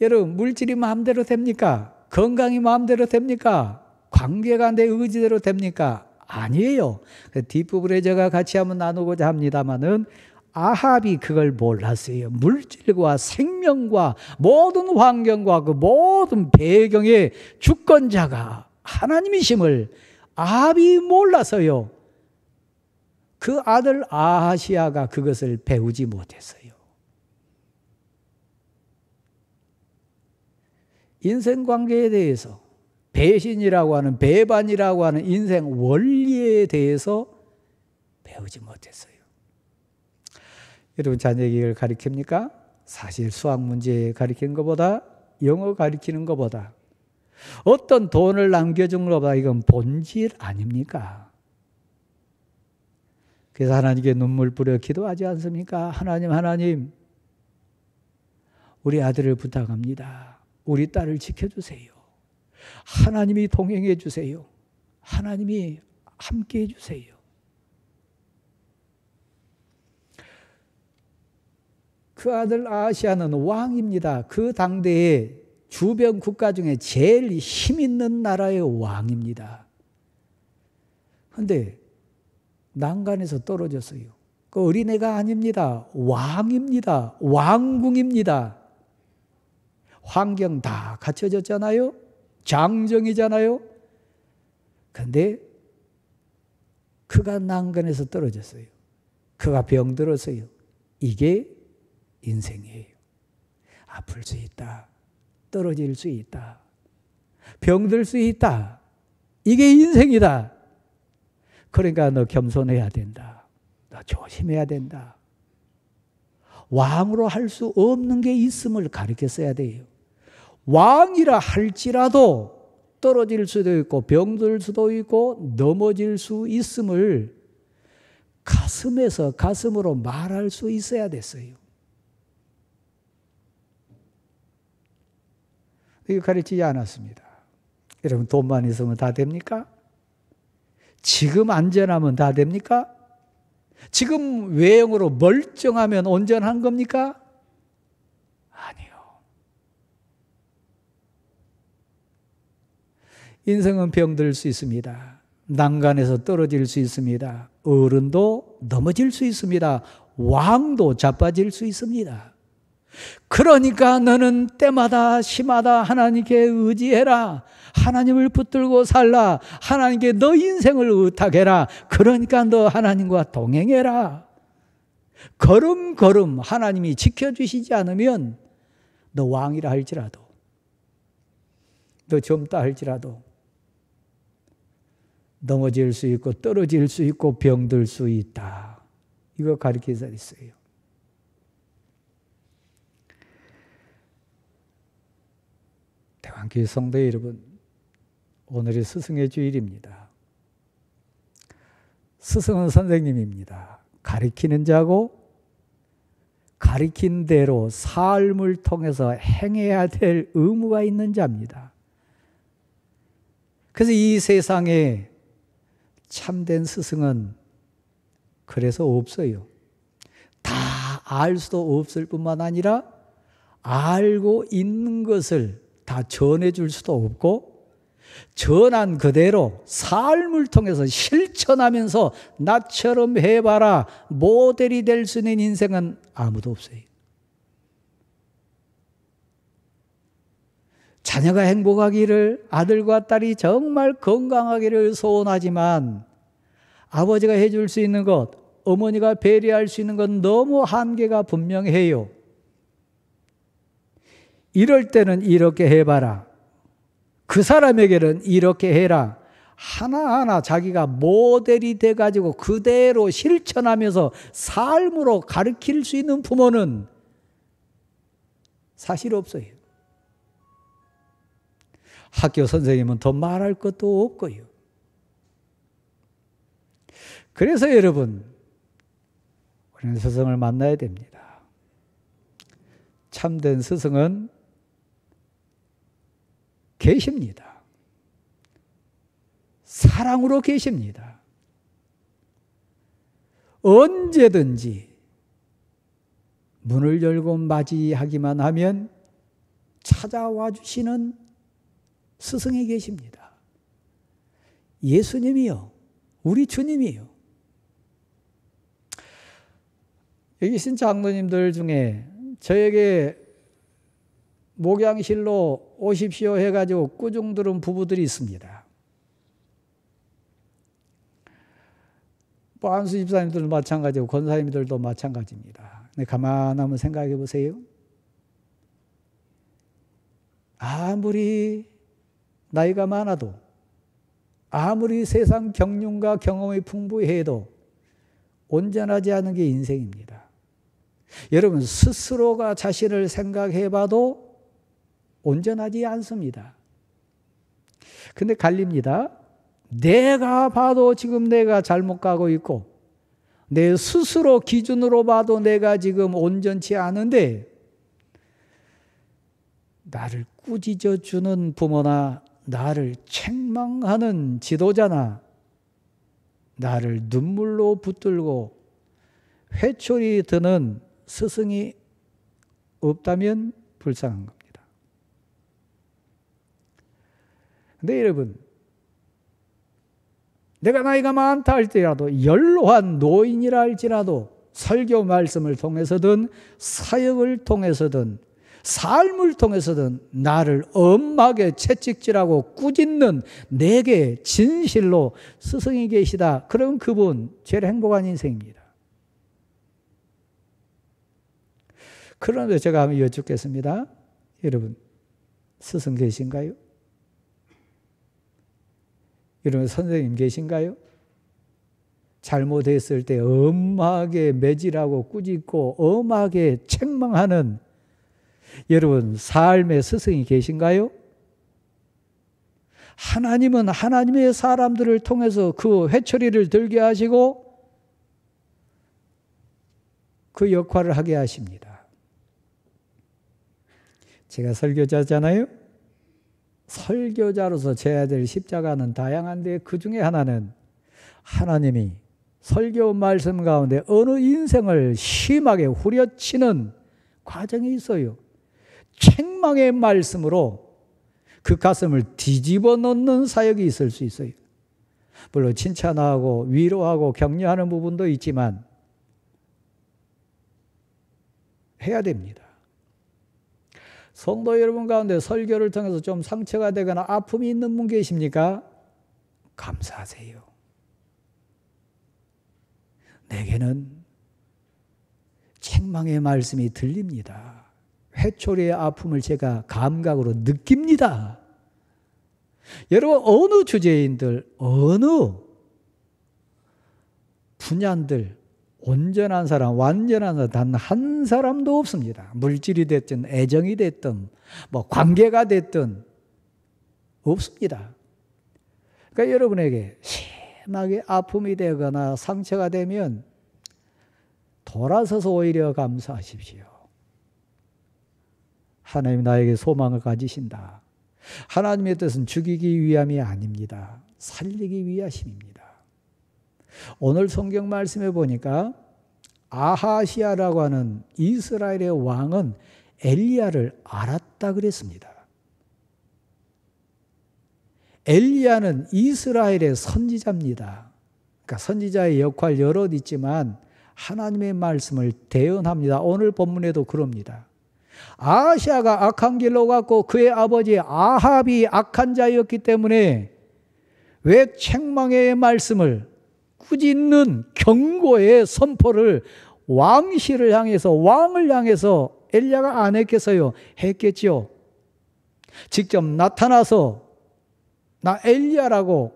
여러분, 물질이 마음대로 됩니까? 건강이 마음대로 됩니까? 관계가 내 의지대로 됩니까? 아니에요. 뒷부분에 제가 같이 한번 나누고자 합니다마는 아합이 그걸 몰랐어요. 물질과 생명과 모든 환경과 그 모든 배경의 주권자가 하나님이심을 아합이 몰라서요. 그 아들 아하시아가 그것을 배우지 못했어요. 인생관계에 대해서 배신이라고 하는, 배반이라고 하는 인생 원리에 대해서 배우지 못했어요. 여러분 자녀에게 가르칩니까? 사실 수학 문제 가르치는 것보다, 영어 가르치는 것보다, 어떤 돈을 남겨주는 것보다 이건 본질 아닙니까? 그래서 하나님께 눈물 뿌려 기도하지 않습니까? 하나님, 우리 아들을 부탁합니다. 우리 딸을 지켜주세요. 하나님이 동행해 주세요. 하나님이 함께 해주세요. 그 아들 아하시아는 왕입니다. 그 당대의 주변 국가 중에 제일 힘 있는 나라의 왕입니다. 그런데 난간에서 떨어졌어요. 그 어린애가 아닙니다. 왕입니다. 왕궁입니다. 환경 다 갖춰졌잖아요. 장정이잖아요. 그런데 그가 난간에서 떨어졌어요. 그가 병들었어요. 이게 인생이에요. 아플 수 있다. 떨어질 수 있다. 병들 수 있다. 이게 인생이다. 그러니까 너 겸손해야 된다. 너 조심해야 된다. 왕으로 할 수 없는 게 있음을 가르쳤어야 돼요. 왕이라 할지라도 떨어질 수도 있고 병들 수도 있고 넘어질 수 있음을 가슴에서 가슴으로 말할 수 있어야 됐어요. 이거 가르치지 않았습니다. 여러분 돈만 있으면 다 됩니까? 지금 안전하면 다 됩니까? 지금 외형으로 멀쩡하면 온전한 겁니까? 아니요. 인생은 병들 수 있습니다. 난간에서 떨어질 수 있습니다. 어른도 넘어질 수 있습니다. 왕도 자빠질 수 있습니다. 그러니까 너는 때마다 시마다 하나님께 의지해라. 하나님을 붙들고 살라. 하나님께 너 인생을 의탁해라. 그러니까 너 하나님과 동행해라. 걸음걸음 하나님이 지켜주시지 않으면 너 왕이라 할지라도, 너 젊다 할지라도 넘어질 수 있고 떨어질 수 있고 병들 수 있다. 이거 가르쳐서 있어요. 대왕교회 성도 여러분, 오늘이 스승의 주일입니다. 스승은 선생님입니다. 가르치는 자고 가르친 대로 삶을 통해서 행해야 될 의무가 있는 자입니다. 그래서 이 세상에 참된 스승은 그래서 없어요. 다 알 수도 없을 뿐만 아니라 알고 있는 것을 다 전해줄 수도 없고 전한 그대로 삶을 통해서 실천하면서 나처럼 해봐라 모델이 될 수 있는 인생은 아무도 없어요. 자녀가 행복하기를, 아들과 딸이 정말 건강하기를 소원하지만 아버지가 해줄 수 있는 것, 어머니가 배려할 수 있는 건 너무 한계가 분명해요. 이럴 때는 이렇게 해봐라. 그 사람에게는 이렇게 해라. 하나하나 자기가 모델이 돼가지고 그대로 실천하면서 삶으로 가르칠 수 있는 부모는 사실 없어요. 학교 선생님은 더 말할 것도 없고요. 그래서 여러분, 우리는 스승을 만나야 됩니다. 참된 스승은 계십니다. 사랑으로 계십니다. 언제든지 문을 열고 맞이하기만 하면 찾아와 주시는 스승이 계십니다. 예수님이요. 우리 주님이요. 여기 계신 장로님들 중에 저에게 목양실로 오십시오 해가지고 꾸중 들은 부부들이 있습니다. 뭐 안수 집사님들도 마찬가지고 권사님들도 마찬가지입니다. 근데 가만 한번 생각해 보세요. 아무리 나이가 많아도 아무리 세상 경륜과 경험이 풍부해도 온전하지 않은 게 인생입니다. 여러분 스스로가 자신을 생각해봐도 온전하지 않습니다. 근데 갈립니다. 내가 봐도 지금 내가 잘못 가고 있고 내 스스로 기준으로 봐도 내가 지금 온전치 않은데 나를 꾸짖어 주는 부모나 나를 책망하는 지도자나 나를 눈물로 붙들고 회초리 드는 스승이 없다면 불쌍한 겁니다. 근데 여러분, 내가 나이가 많다 할지라도 연로한 노인이라 할지라도 설교 말씀을 통해서든 사역을 통해서든 삶을 통해서든 나를 엄하게 채찍질하고 꾸짖는 내게 진실로 스승이 계시다. 그럼 그분 제일 행복한 인생입니다. 그런데 제가 한번 여쭙겠습니다. 여러분, 스승 계신가요? 여러분, 선생님 계신가요? 잘못했을 때 엄하게 매질하고 꾸짖고 엄하게 책망하는 여러분 삶의 스승이 계신가요? 하나님은 하나님의 사람들을 통해서 그 회초리를 들게 하시고 그 역할을 하게 하십니다. 제가 설교자잖아요. 설교자로서 져야 될 십자가는 다양한데 그 중에 하나는 하나님이 설교 말씀 가운데 어느 인생을 심하게 후려치는 과정이 있어요. 책망의 말씀으로 그 가슴을 뒤집어 놓는 사역이 있을 수 있어요. 물론 칭찬하고 위로하고 격려하는 부분도 있지만 해야 됩니다. 성도 여러분 가운데 설교를 통해서 좀 상처가 되거나 아픔이 있는 분 계십니까? 감사하세요. 내게는 책망의 말씀이 들립니다. 회초리의 아픔을 제가 감각으로 느낍니다. 여러분 어느 주제인들 어느 분야들 온전한 사람, 완전한 사람 단 한 사람도 없습니다. 물질이 됐든 애정이 됐든 뭐 관계가 됐든 없습니다. 그러니까 여러분에게 심하게 아픔이 되거나 상처가 되면 돌아서서 오히려 감사하십시오. 하나님 나에게 소망을 가지신다. 하나님의 뜻은 죽이기 위함이 아닙니다. 살리기 위하심입니다. 오늘 성경 말씀에 보니까 아하시아라고 하는 이스라엘의 왕은 엘리야를 알았다 그랬습니다. 엘리야는 이스라엘의 선지자입니다. 그러니까 선지자의 역할 여럿 있지만 하나님의 말씀을 대언합니다. 오늘 본문에도 그럽니다. 아하시아가 악한 길로 갔고 그의 아버지 아합이 악한 자였기 때문에 왜 책망의 말씀을 꾸짖는 경고의 선포를 왕실을 향해서 왕을 향해서 엘리야가 안 했겠어요? 했겠죠. 직접 나타나서 나 엘리야라고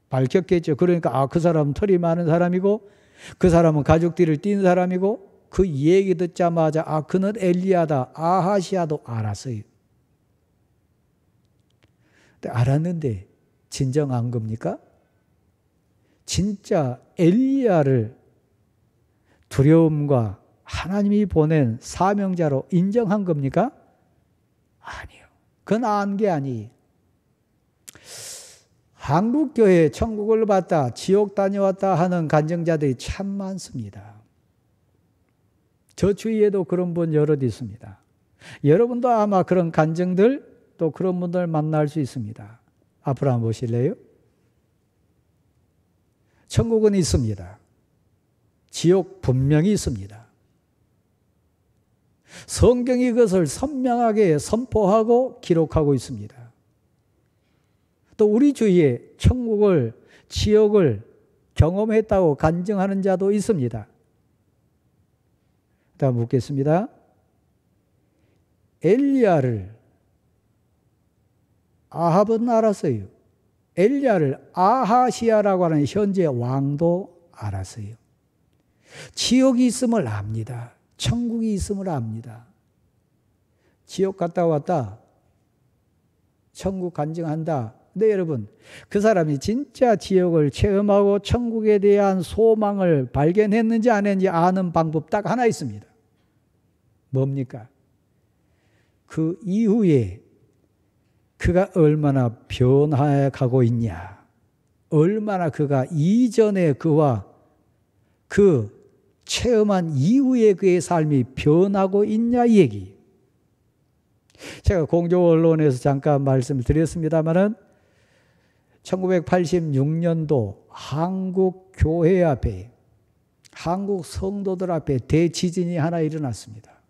밝혔겠죠. 그러니까 그 사람은 털이 많은 사람이고 그 사람은 가죽띠를 띈 사람이고 그 얘기 듣자마자 그는 엘리야다. 아하시아도 알았어요. 근데 알았는데 진정한 겁니까? 진짜 엘리야를 두려움과 하나님이 보낸 사명자로 인정한 겁니까? 아니요. 그건 안 게 아니에요. 한국교회 천국을 봤다, 지옥 다녀왔다 하는 간증자들이 참 많습니다. 저 주위에도 그런 분 여럿 있습니다. 여러분도 아마 그런 간증들 또 그런 분들 만날 수 있습니다. 앞으로 한번 보실래요? 천국은 있습니다. 지옥 분명히 있습니다. 성경이 그것을 선명하게 선포하고 기록하고 있습니다. 또 우리 주위에 천국을, 지옥을 경험했다고 간증하는 자도 있습니다. 다음 묻겠습니다. 엘리야를 아합은 알았어요. 엘리야를 아하시아라고 하는 현재 왕도 알았어요. 지옥이 있음을 압니다. 천국이 있음을 압니다. 지옥 갔다 왔다. 천국 간증한다. 근데 여러분, 그 사람이 진짜 지옥을 체험하고 천국에 대한 소망을 발견했는지 안 했는지 아는 방법 딱 하나 있습니다. 뭡니까? 그 이후에 그가 얼마나 변화해 가고 있냐, 얼마나 그가 이전에 그와 그 체험한 이후에 그의 삶이 변하고 있냐 이 얘기. 제가 공적 언론에서 잠깐 말씀을 드렸습니다마는 1986년도 한국 교회 앞에, 한국 성도들 앞에 대지진이 하나 일어났습니다.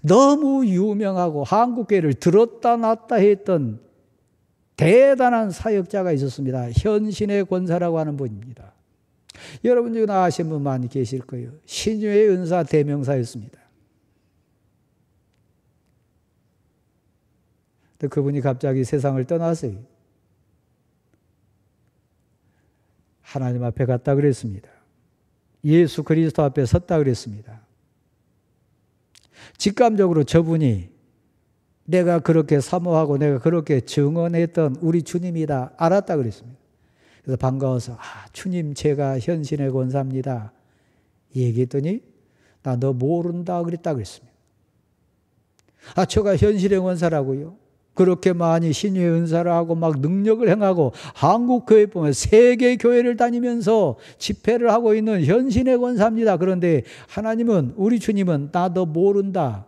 너무 유명하고 한국교회를 들었다 놨다 했던 대단한 사역자가 있었습니다. 현신의 권사라고 하는 분입니다. 여러분 중에 아시는 분 많이 계실 거예요. 신유의 은사 대명사였습니다. 근데 그분이 갑자기 세상을 떠났어요. 하나님 앞에 갔다 그랬습니다. 예수 그리스도 앞에 섰다 그랬습니다. 직감적으로 저분이 내가 그렇게 사모하고 내가 그렇게 증언했던 우리 주님이다 알았다 그랬습니다. 그래서 반가워서 주님 제가 현신의 권사입니다 얘기했더니 나 너 모른다 그랬다 그랬습니다. 제가 현신의 권사라고요? 그렇게 많이 신유의 은사를 하고 막 능력을 행하고 한국 교회 보면 세계 교회를 다니면서 집회를 하고 있는 현신의 권사입니다. 그런데 하나님은, 우리 주님은 나 너 모른다.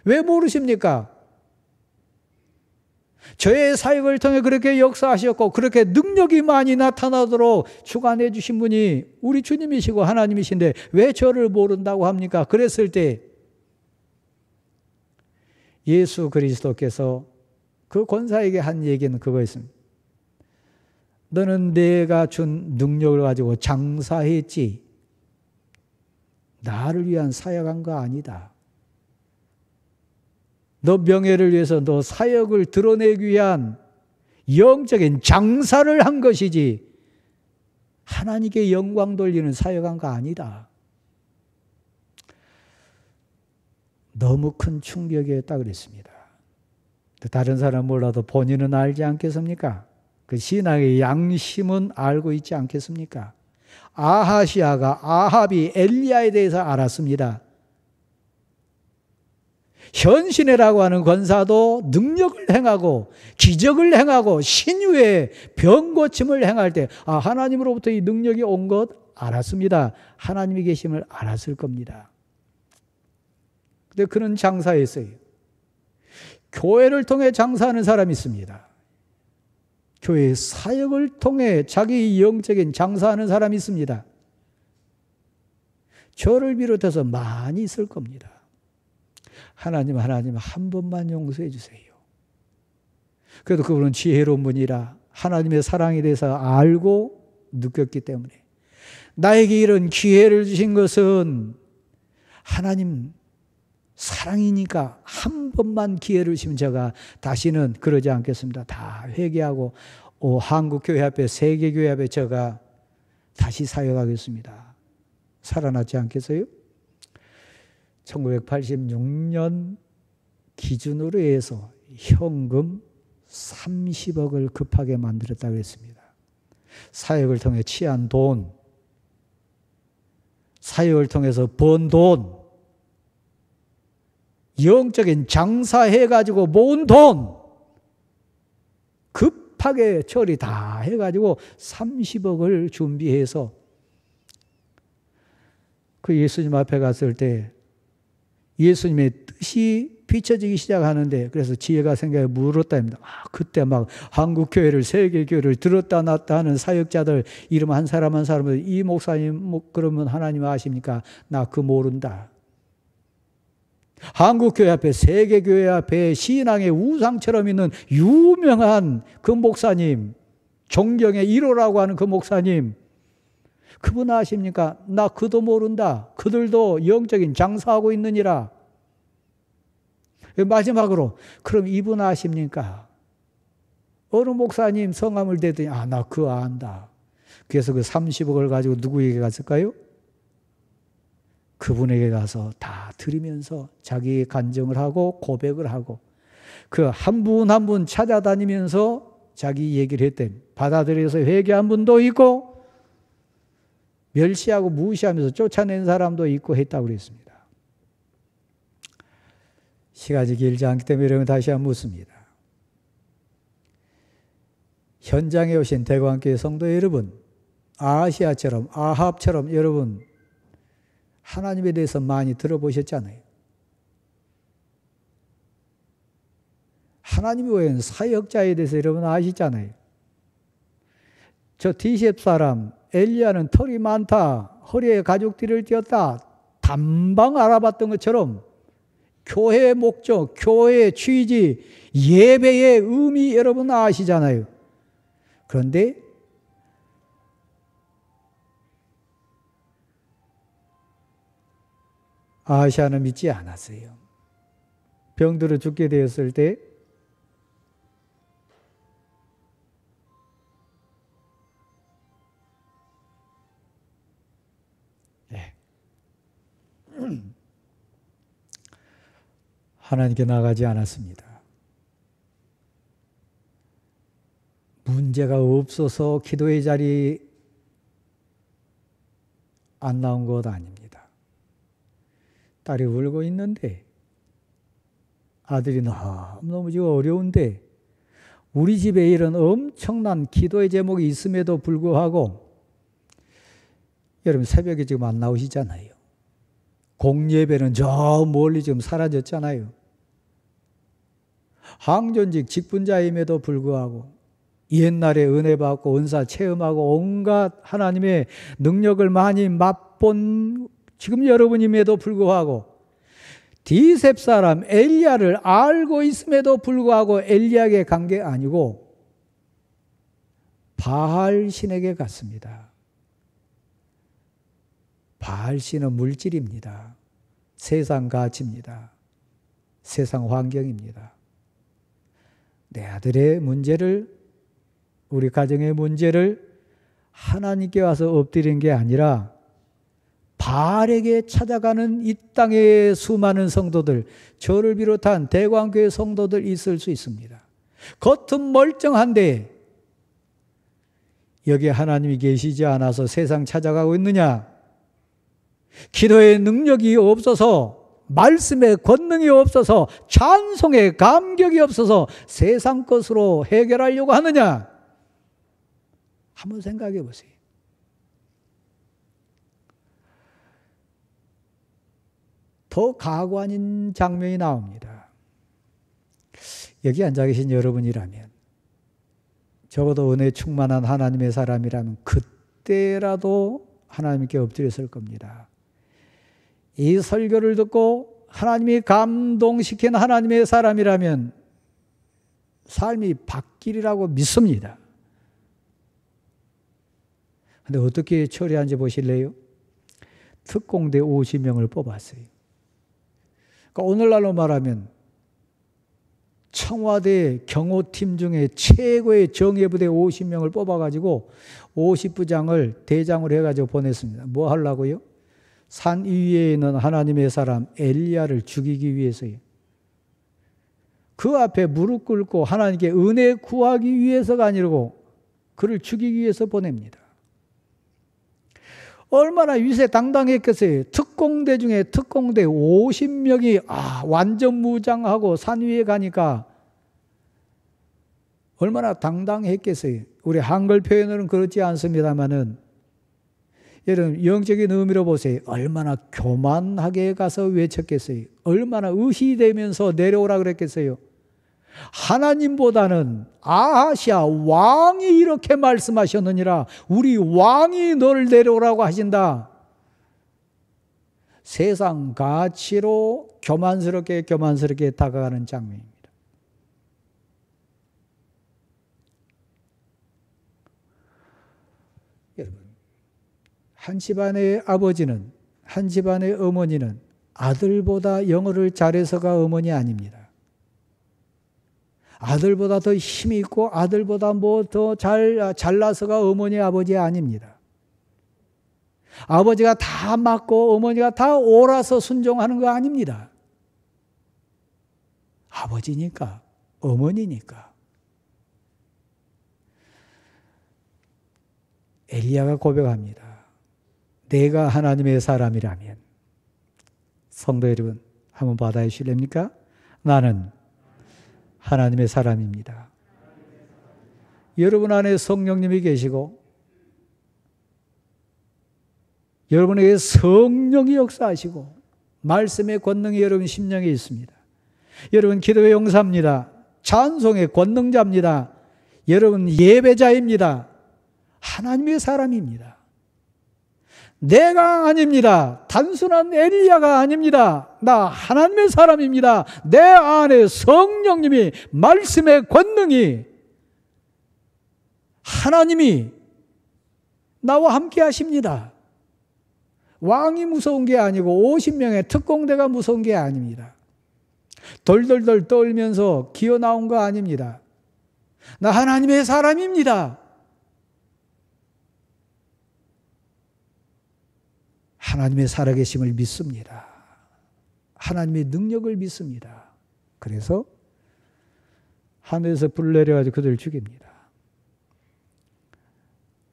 왜 모르십니까? 저의 사역을 통해 그렇게 역사하셨고 그렇게 능력이 많이 나타나도록 주관해 주신 분이 우리 주님이시고 하나님이신데 왜 저를 모른다고 합니까? 그랬을 때 예수 그리스도께서 그 권사에게 한 얘기는 그거였습니다. 너는 내가 준 능력을 가지고 장사했지 나를 위한 사역한 거 아니다. 너 명예를 위해서 너 사역을 드러내기 위한 영적인 장사를 한 것이지 하나님께 영광 돌리는 사역한 거 아니다. 너무 큰 충격이었다 그랬습니다. 다른 사람 몰라도 본인은 알지 않겠습니까? 그 신앙의 양심은 알고 있지 않겠습니까? 아하시아가 아합이 엘리야에 대해서 알았습니다. 현신이라고 하는 권사도 능력을 행하고 기적을 행하고 신유의 병고침을 행할 때 하나님으로부터 이 능력이 온 것 알았습니다. 하나님이 계심을 알았을 겁니다. 근데 그런 장사였어요. 교회를 통해 장사하는 사람이 있습니다. 교회 사역을 통해 자기 영적인 장사하는 사람이 있습니다. 저를 비롯해서 많이 있을 겁니다. 하나님 한 번만 용서해 주세요. 그래도 그분은 지혜로운 분이라 하나님의 사랑에 대해서 알고 느꼈기 때문에 나에게 이런 기회를 주신 것은 하나님 사랑이니까 한 번만 기회를 주시면 제가 다시는 그러지 않겠습니다. 다 회개하고 한국교회 앞에 세계교회 앞에 제가 다시 사역하겠습니다. 살아났지 않겠어요? 1986년 기준으로 해서 현금 30억을 급하게 만들었다고 했습니다. 사역을 통해 취한 돈, 사역을 통해서 번 돈, 영적인 장사해가지고 모은 돈 급하게 처리 다 해가지고 30억을 준비해서 그 예수님 앞에 갔을 때 예수님의 뜻이 비춰지기 시작하는데 그래서 지혜가 생각해 물었답니다. 그때 막 한국교회를 세계교회를 들었다 놨다 하는 사역자들 이름 한 사람 한 사람을 이 목사님 그러면 하나님 아십니까? 나 그 모른다. 한국교회 앞에 세계교회 앞에 신앙의 우상처럼 있는 유명한 그 목사님 존경의 1호라고 하는 그 목사님 그분 아십니까? 나 그도 모른다. 그들도 영적인 장사하고 있느니라. 마지막으로 그럼 이분 아십니까? 어느 목사님 성함을 대더니 나 그거 안다. 그래서 그 30억을 가지고 누구에게 갔을까요? 그분에게 가서 다 드리면서 자기의 간증을 하고 고백을 하고 그 한 분 한 분 찾아다니면서 자기 얘기를 했대. 받아들여서 회개한 분도 있고 멸시하고 무시하면서 쫓아낸 사람도 있고 했다고 그랬습니다. 시간이 길지 않기 때문에 여러분 다시 한번 묻습니다. 현장에 오신 대관교회 성도 여러분, 아하시아처럼 아합처럼 여러분 하나님에 대해서 많이 들어보셨잖아요. 하나님이 왜 사역자에 대해서 여러분 아시잖아요. 저 디셉 사람 엘리야는 털이 많다, 허리에 가죽띠를 띄었다, 단방 알아봤던 것처럼 교회의 목적, 교회의 취지, 예배의 의미 여러분 아시잖아요. 그런데 아하시아는 믿지 않았어요. 병들어 죽게 되었을 때 하나님께 나가지 않았습니다. 문제가 없어서 기도의 자리에 안 나온 것 아닙니다. 딸이 울고 있는데 아들이 너무너무 지금 어려운데 우리 집에 이런 엄청난 기도의 제목이 있음에도 불구하고 여러분 새벽에 지금 안 나오시잖아요. 공예배는 저 멀리 지금 사라졌잖아요. 항존직 직분자임에도 불구하고 옛날에 은혜 받고 은사 체험하고 온갖 하나님의 능력을 많이 맛본 지금 여러분임에도 불구하고 디셉 사람 엘리야를 알고 있음에도 불구하고 엘리야에게 간 게 아니고 바알 신에게 갔습니다. 바알 신은 물질입니다. 세상 가치입니다. 세상 환경입니다. 내 아들의 문제를, 우리 가정의 문제를 하나님께 와서 엎드린 게 아니라 바알에게 찾아가는 이 땅의 수많은 성도들, 저를 비롯한 대광교회 성도들 있을 수 있습니다. 겉은 멀쩡한데 여기에 하나님이 계시지 않아서 세상 찾아가고 있느냐? 기도의 능력이 없어서, 말씀의 권능이 없어서, 찬송의 감격이 없어서 세상 것으로 해결하려고 하느냐? 한번 생각해 보세요. 더 가고 아닌 장면이 나옵니다. 여기 앉아 계신 여러분이라면, 적어도 은혜 충만한 하나님의 사람이라면 그때라도 하나님께 엎드렸을 겁니다. 이 설교를 듣고 하나님이 감동시킨 하나님의 사람이라면 삶이 바뀌리라고 믿습니다. 그런데 어떻게 처리한지 보실래요? 특공대 50명을 뽑았어요. 그러니까 오늘날로 말하면 청와대 경호팀 중에 최고의 정예부대 50명을 뽑아가지고 50부장을 대장으로 해가지고 보냈습니다. 뭐 하려고요? 산 위에 있는 하나님의 사람 엘리야를 죽이기 위해서요. 그 앞에 무릎 꿇고 하나님께 은혜 구하기 위해서가 아니고 그를 죽이기 위해서 보냅니다. 얼마나 위세당당했겠어요. 특공대 중에 특공대 50명이 완전 무장하고 산 위에 가니까 얼마나 당당했겠어요. 우리 한글 표현으로는 그렇지 않습니다만은 여러분 영적인 의미로 보세요. 얼마나 교만하게 가서 외쳤겠어요. 얼마나 의시되면서 내려오라 그랬겠어요. 하나님보다는 아하시아 왕이 이렇게 말씀하셨느니라. 우리 왕이 너를 내려오라고 하신다. 세상 가치로 교만스럽게 다가가는 장면입니다. 여러분, 한 집안의 아버지는, 한 집안의 어머니는 아들보다 영어를 잘해서가 어머니 아닙니다. 아들보다 더 힘이 있고 아들보다 뭐 더 잘나서가 어머니 아버지 아닙니다. 아버지가 다 맞고 어머니가 다 옳아서 순종하는 거 아닙니다. 아버지니까, 어머니니까. 엘리야가 고백합니다. 내가 하나님의 사람이라면, 성도 여러분 한번 받아주실랍니까? 나는 하나님의 사람입니다. 여러분 안에 성령님이 계시고 여러분에게 성령이 역사하시고 말씀의 권능이 여러분 심령에 있습니다. 여러분 기도의 용사입니다. 찬송의 권능자입니다. 여러분 예배자입니다. 하나님의 사람입니다. 내가 아닙니다. 단순한 엘리야가 아닙니다. 나 하나님의 사람입니다. 내 안에 성령님이, 말씀의 권능이, 하나님이 나와 함께 하십니다. 왕이 무서운 게 아니고 50명의 특공대가 무서운 게 아닙니다. 덜덜덜 떨면서 기어 나온 거 아닙니다. 나 하나님의 사람입니다. 하나님의 살아계심을 믿습니다. 하나님의 능력을 믿습니다. 그래서 하늘에서 불 내려가지고 그들을 죽입니다.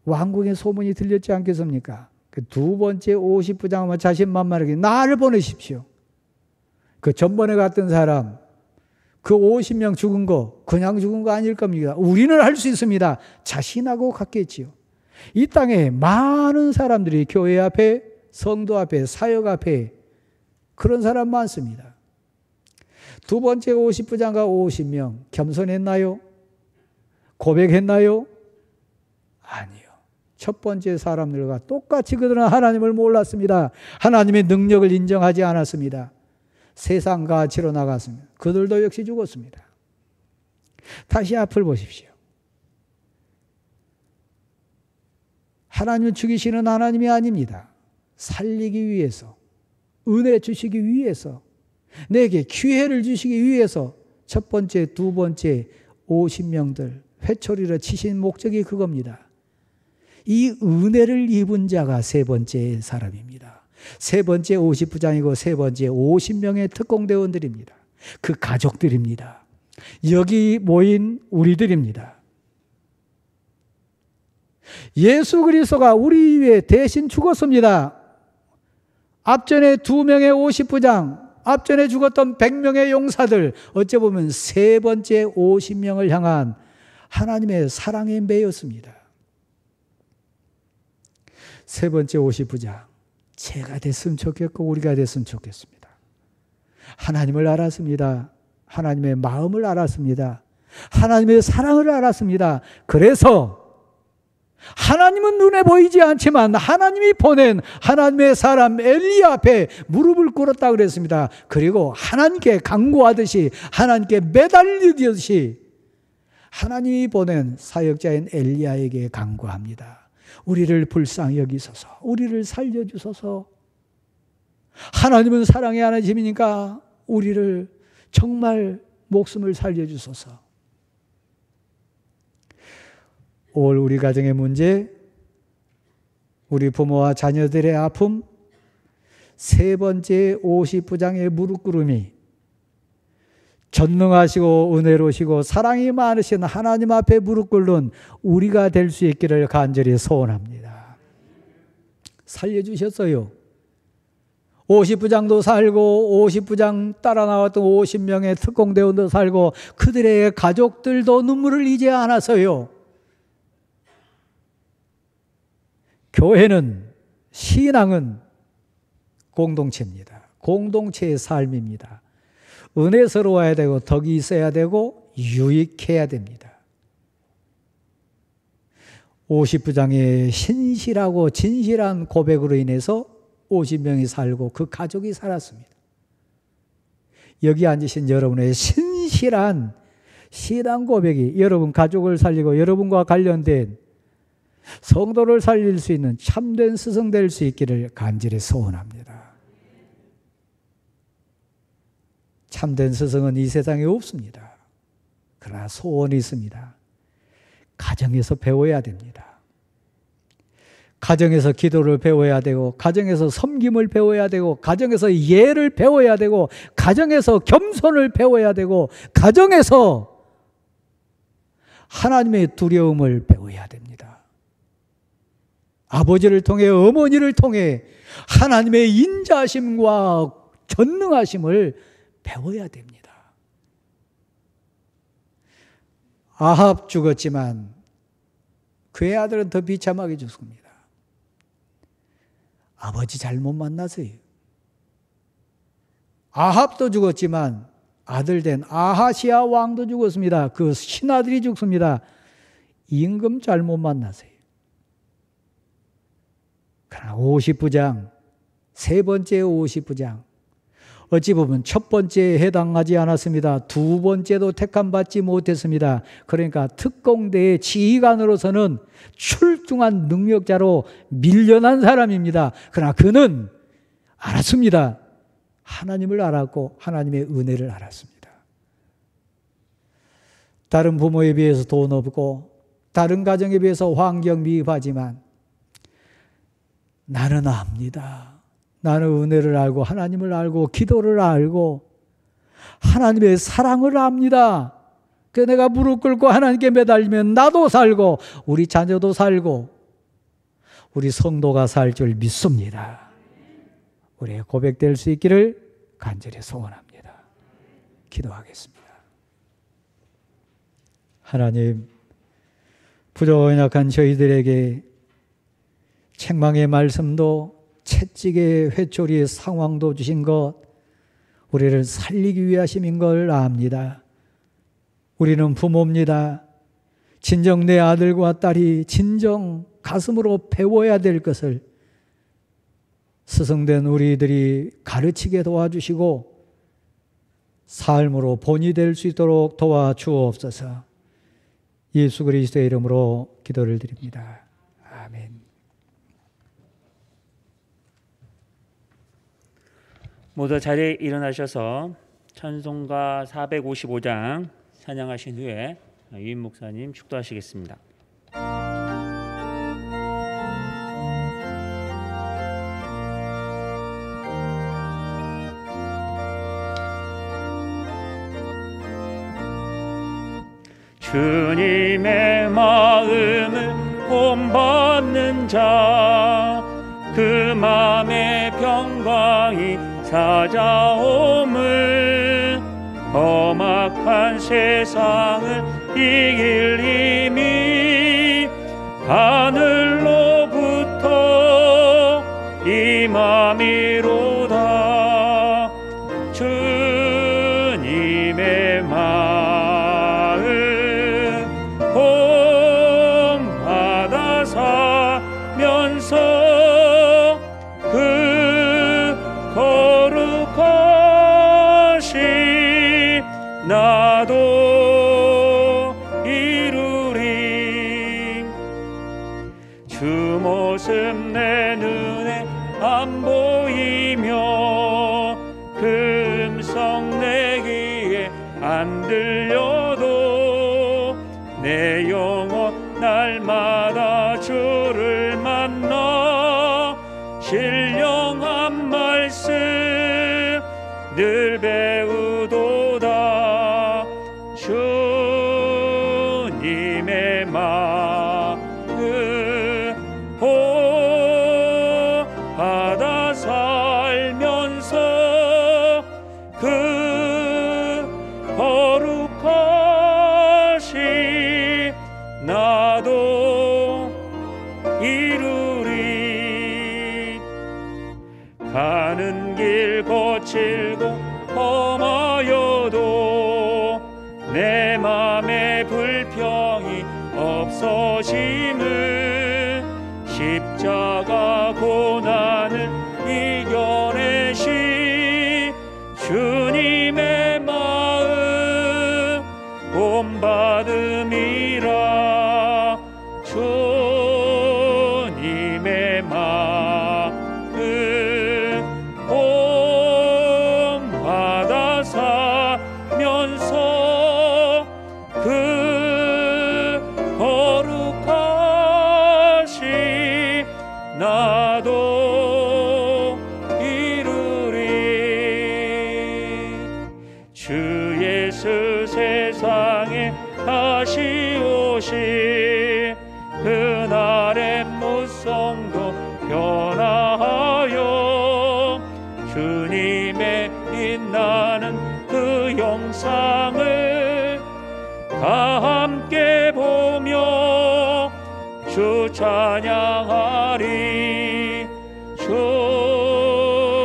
왕궁의 소문이 들렸지 않겠습니까? 그 두 번째 50부장은 자신만만하게 나를 보내십시오. 그 전번에 갔던 사람, 그 50명 죽은 거 그냥 죽은 거 아닐 겁니다. 우리는 할 수 있습니다. 자신하고 갔겠지요. 이 땅에 많은 사람들이 교회 앞에, 성도 앞에, 사역 앞에 그런 사람 많습니다. 두 번째 50부장과 50명 겸손했나요? 고백했나요? 아니요. 첫 번째 사람들과 똑같이 그들은 하나님을 몰랐습니다. 하나님의 능력을 인정하지 않았습니다. 세상 가치로 나갔습니다. 그들도 역시 죽었습니다. 다시 앞을 보십시오. 하나님을 죽이시는 하나님이 아닙니다. 살리기 위해서, 은혜 주시기 위해서, 내게 기회를 주시기 위해서 첫 번째, 두 번째 50명들 회초리를 치신 목적이 그겁니다. 이 은혜를 입은 자가 세 번째 사람입니다. 세 번째 50부장이고 세 번째 50명의 특공대원들입니다. 그 가족들입니다. 여기 모인 우리들입니다. 예수 그리스도가 우리 위해 대신 죽었습니다. 앞전에 2명의 50부장, 앞전에 죽었던 100명의 용사들, 어찌 보면 세 번째 50명을 향한 하나님의 사랑의 매였습니다. 세 번째 50부장, 제가 됐으면 좋겠고 우리가 됐으면 좋겠습니다. 하나님을 알았습니다. 하나님의 마음을 알았습니다. 하나님의 사랑을 알았습니다. 그래서 하나님은 눈에 보이지 않지만 하나님이 보낸 하나님의 사람 엘리야 앞에 무릎을 꿇었다 그랬습니다. 그리고 하나님께 간구하듯이, 하나님께 매달리듯이 하나님이 보낸 사역자인 엘리야에게 간구합니다. 우리를 불쌍히 여기소서, 우리를 살려주소서. 하나님은 사랑의 하나님이니까 우리를 정말 목숨을 살려주소서. 올 우리 가정의 문제, 우리 부모와 자녀들의 아픔, 세 번째 50부장의 무릎 꿇음이 전능하시고 은혜로우시고 사랑이 많으신 하나님 앞에 무릎 꿇는 우리가 될 수 있기를 간절히 소원합니다. 살려주셨어요. 50부장도 살고 50부장 따라 나왔던 50명의 특공대원도 살고 그들의 가족들도 눈물을 잊지 않았어요. 교회는, 신앙은 공동체입니다. 공동체의 삶입니다. 은혜스러워야 되고 덕이 있어야 되고 유익해야 됩니다. 50부장의 신실하고 진실한 고백으로 인해서 50명이 살고 그 가족이 살았습니다. 여기 앉으신 여러분의 신실한 신앙 고백이 여러분 가족을 살리고 여러분과 관련된 성도를 살릴 수 있는 참된 스승 될 수 있기를 간절히 소원합니다. 참된 스승은 이 세상에 없습니다. 그러나 소원이 있습니다. 가정에서 배워야 됩니다. 가정에서 기도를 배워야 되고, 가정에서 섬김을 배워야 되고, 가정에서 예를 배워야 되고, 가정에서 겸손을 배워야 되고, 가정에서 하나님의 두려움을 배워야 됩니다. 아버지를 통해, 어머니를 통해 하나님의 인자하심과 전능하심을 배워야 됩니다. 아합 죽었지만 그의 아들은 더 비참하게 죽습니다. 아버지 잘못 만나서요. 아합도 죽었지만 아들 된 아하시아 왕도 죽었습니다. 그 신하들이 죽습니다. 임금 잘못 만나서요. 그러나 50부장, 세 번째 50부장, 어찌 보면 첫 번째에 해당하지 않았습니다. 두 번째도 택함받지 못했습니다. 그러니까 특공대의 지휘관으로서는 출중한 능력자로 밀려난 사람입니다. 그러나 그는 알았습니다. 하나님을 알았고 하나님의 은혜를 알았습니다. 다른 부모에 비해서 돈 없고 다른 가정에 비해서 환경 미흡하지만 나는 압니다. 나는 은혜를 알고 하나님을 알고 기도를 알고 하나님의 사랑을 압니다. 그래서 내가 무릎 꿇고 하나님께 매달리면 나도 살고 우리 자녀도 살고 우리 성도가 살 줄 믿습니다. 우리의 고백될 수 있기를 간절히 소원합니다. 기도하겠습니다. 하나님, 부족한 저희들에게 책망의 말씀도 채찍의 회초리의 상황도 주신 것, 우리를 살리기 위하심인 걸 압니다. 우리는 부모입니다. 진정 내 아들과 딸이 진정 가슴으로 배워야 될 것을 스승된 우리들이 가르치게 도와주시고 삶으로 본이 될 수 있도록 도와주옵소서. 예수 그리스도의 이름으로 기도를 드립니다. 아멘. 모두 자리에 일어나셔서 찬송가 455장 찬양하신 후에 유인 목사님 축도하시겠습니다. 주님의 마음을 본받는 자, 그 마음의 평강이 찾아옴을, 험악한 세상을 이길 힘이 하늘로부터 임함이로다. 주님의 마음 본받아 살면서 그 거룩하신 나도 이루리. 주 모습 내 눈에 안 보이며 그 음성 내 귀에 안 들려도 내 영혼 날마다 주를 만나 신령한 말씀 늘 배우도다. 주님의 마음 본받아 살면서 그 거룩하신 나도 이루리. 가는 길 거칠고 험하여도 내 맘에 불평이 없어짐을, 십자가 고난을 이겨내신 주님의 마음 본받음이라. 주님의 마음 본받아 살면서 그 거룩하신 예수 세상에 다시 오시 그날의 무성도 변화하여 주님의 빛나는 그 영상을 다 함께 보며 주 찬양하리.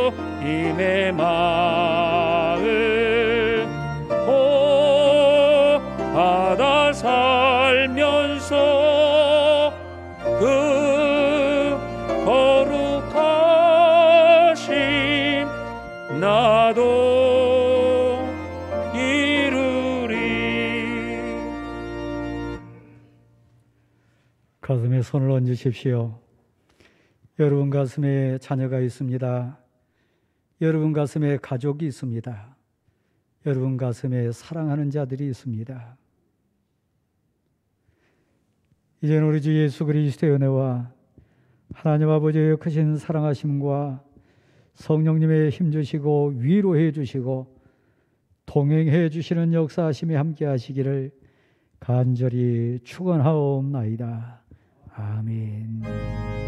주님의 마음 받아 살면서 그 거룩하심 나도 이루리. 가슴에 손을 얹으십시오. 여러분 가슴에 자녀가 있습니다. 여러분 가슴에 가족이 있습니다. 여러분 가슴에 사랑하는 자들이 있습니다. 이제는 우리 주 예수 그리스도의 은혜와 하나님 아버지의 크신 사랑하심과 성령님의 힘주시고 위로해 주시고 동행해 주시는 역사하심에 함께 하시기를 간절히 축원하옵나이다. 아멘.